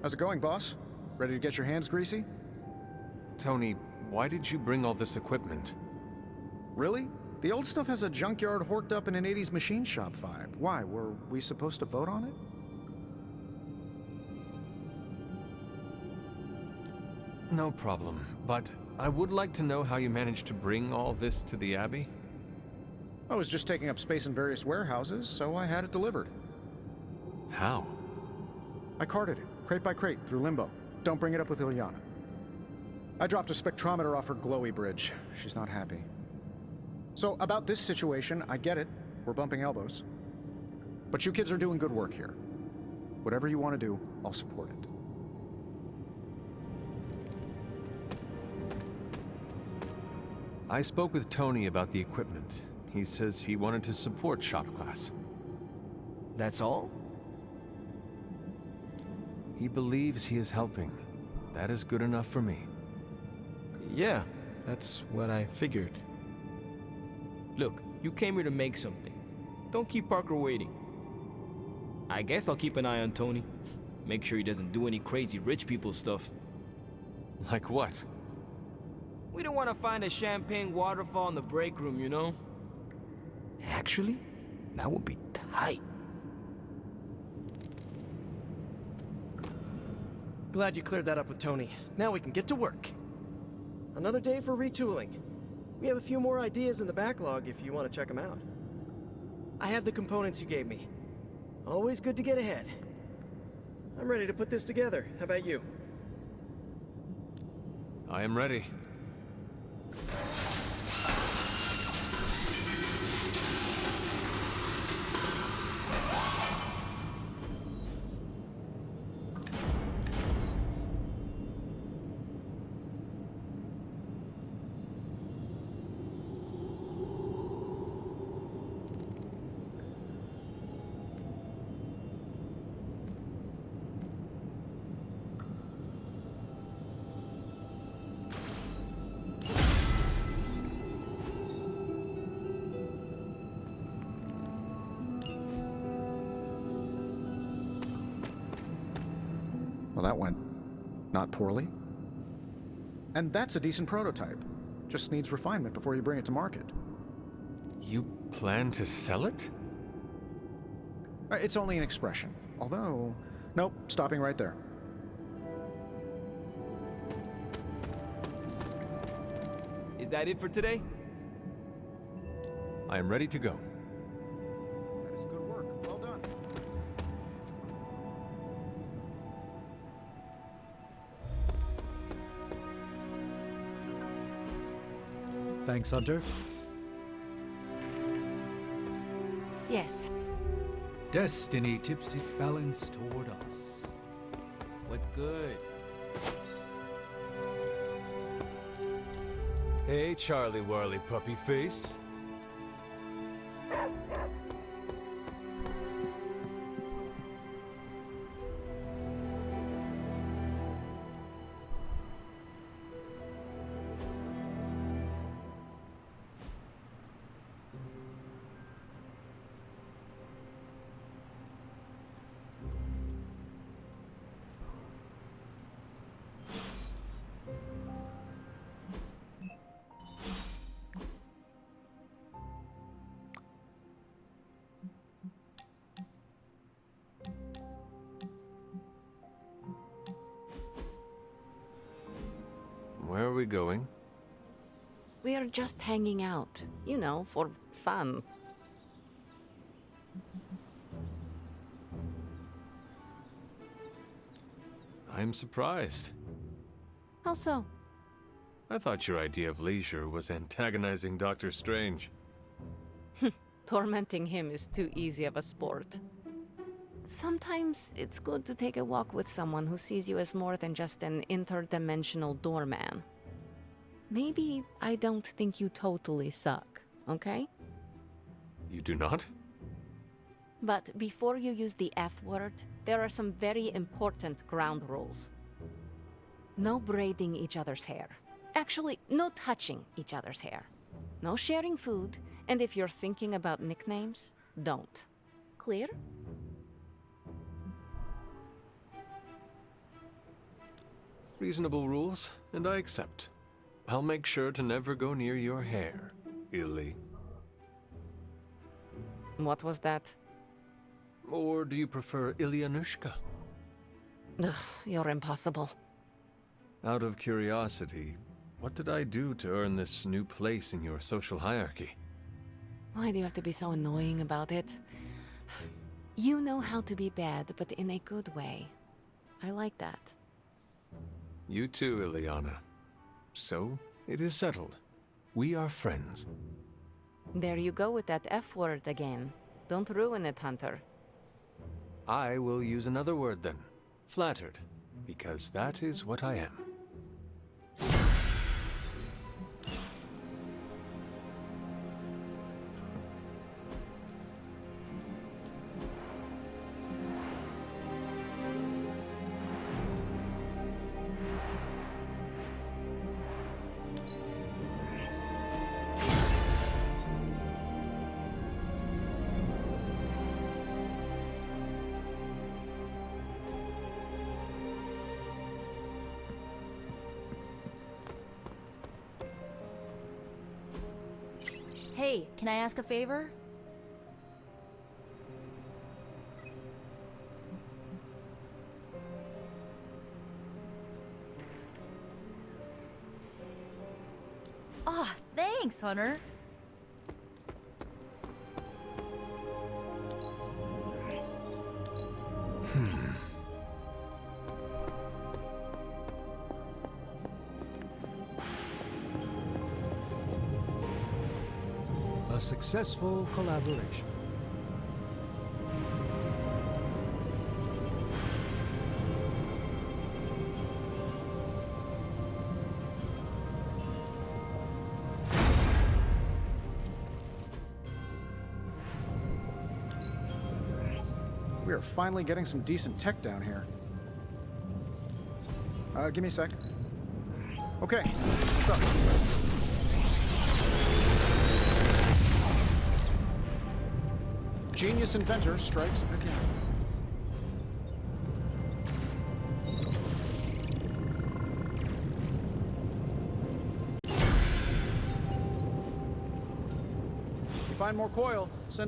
How's it going, boss? Ready to get your hands greasy? Tony, why did you bring all this equipment? Really? The old stuff has a junkyard horked up in an 80s machine shop vibe. Why, were we supposed to vote on it? No problem, but I would like to know how you managed to bring all this to the Abbey. I was just taking up space in various warehouses, so I had it delivered. How? I carted it, crate by crate, through Limbo. Don't bring it up with Ilyana. I dropped a spectrometer off her glowy bridge. She's not happy. So, about this situation, I get it. We're bumping elbows. But you kids are doing good work here. Whatever you want to do, I'll support it. I spoke with Tony about the equipment. He says he wanted to support shop class. That's all? He believes he is helping. That is good enough for me. Yeah, that's what I figured. Look, you came here to make something. Don't keep Parker waiting. I guess I'll keep an eye on Tony. Make sure he doesn't do any crazy rich people stuff. Like what? We don't want to find a champagne waterfall in the break room, you know? Actually, that would be tight. Glad you cleared that up with Tony. Now we can get to work. Another day for retooling. We have a few more ideas in the backlog if you want to check them out. I have the components you gave me. Always good to get ahead. I'm ready to put this together. How about you? I am ready. Well, that went not poorly. And that's a decent prototype. Just needs refinement before you bring it to market. You plan to sell it? It's only an expression. Although, nope, stopping right there. Is that it for today? I am ready to go. That is good work. Well done. Thanks, Hunter. Yes. Destiny tips its balance toward us. What's good? Hey, Charlie Whirly Puppy Face. Where are we going? We are just hanging out, you know, for fun. I'm surprised. How so? I thought your idea of leisure was antagonizing Doctor Strange. Tormenting him is too easy of a sport. Sometimes it's good to take a walk with someone who sees you as more than just an interdimensional doorman. Maybe I don't think you totally suck, okay? You do not? But before you use the F word, there are some very important ground rules. No braiding each other's hair. Actually, no touching each other's hair. No sharing food, and if you're thinking about nicknames, don't. Clear? Reasonable rules, and I accept. I'll make sure to never go near your hair, Illy. What was that? Or do you prefer Ilyanushka? Ugh, you're impossible. Out of curiosity, what did I do to earn this new place in your social hierarchy? Why do you have to be so annoying about it? You know how to be bad, but in a good way. I like that. You too, Ileana. So, it is settled. We are friends. There you go with that F word again. Don't ruin it, Hunter. I will use another word then. Flattered. Because that is what I am. Hey, can I ask a favor? Ah, thanks, Hunter. A successful collaboration. We are finally getting some decent tech down here. Give me a sec. Okay, what's up? Genius inventor strikes again. If you find more coil, send it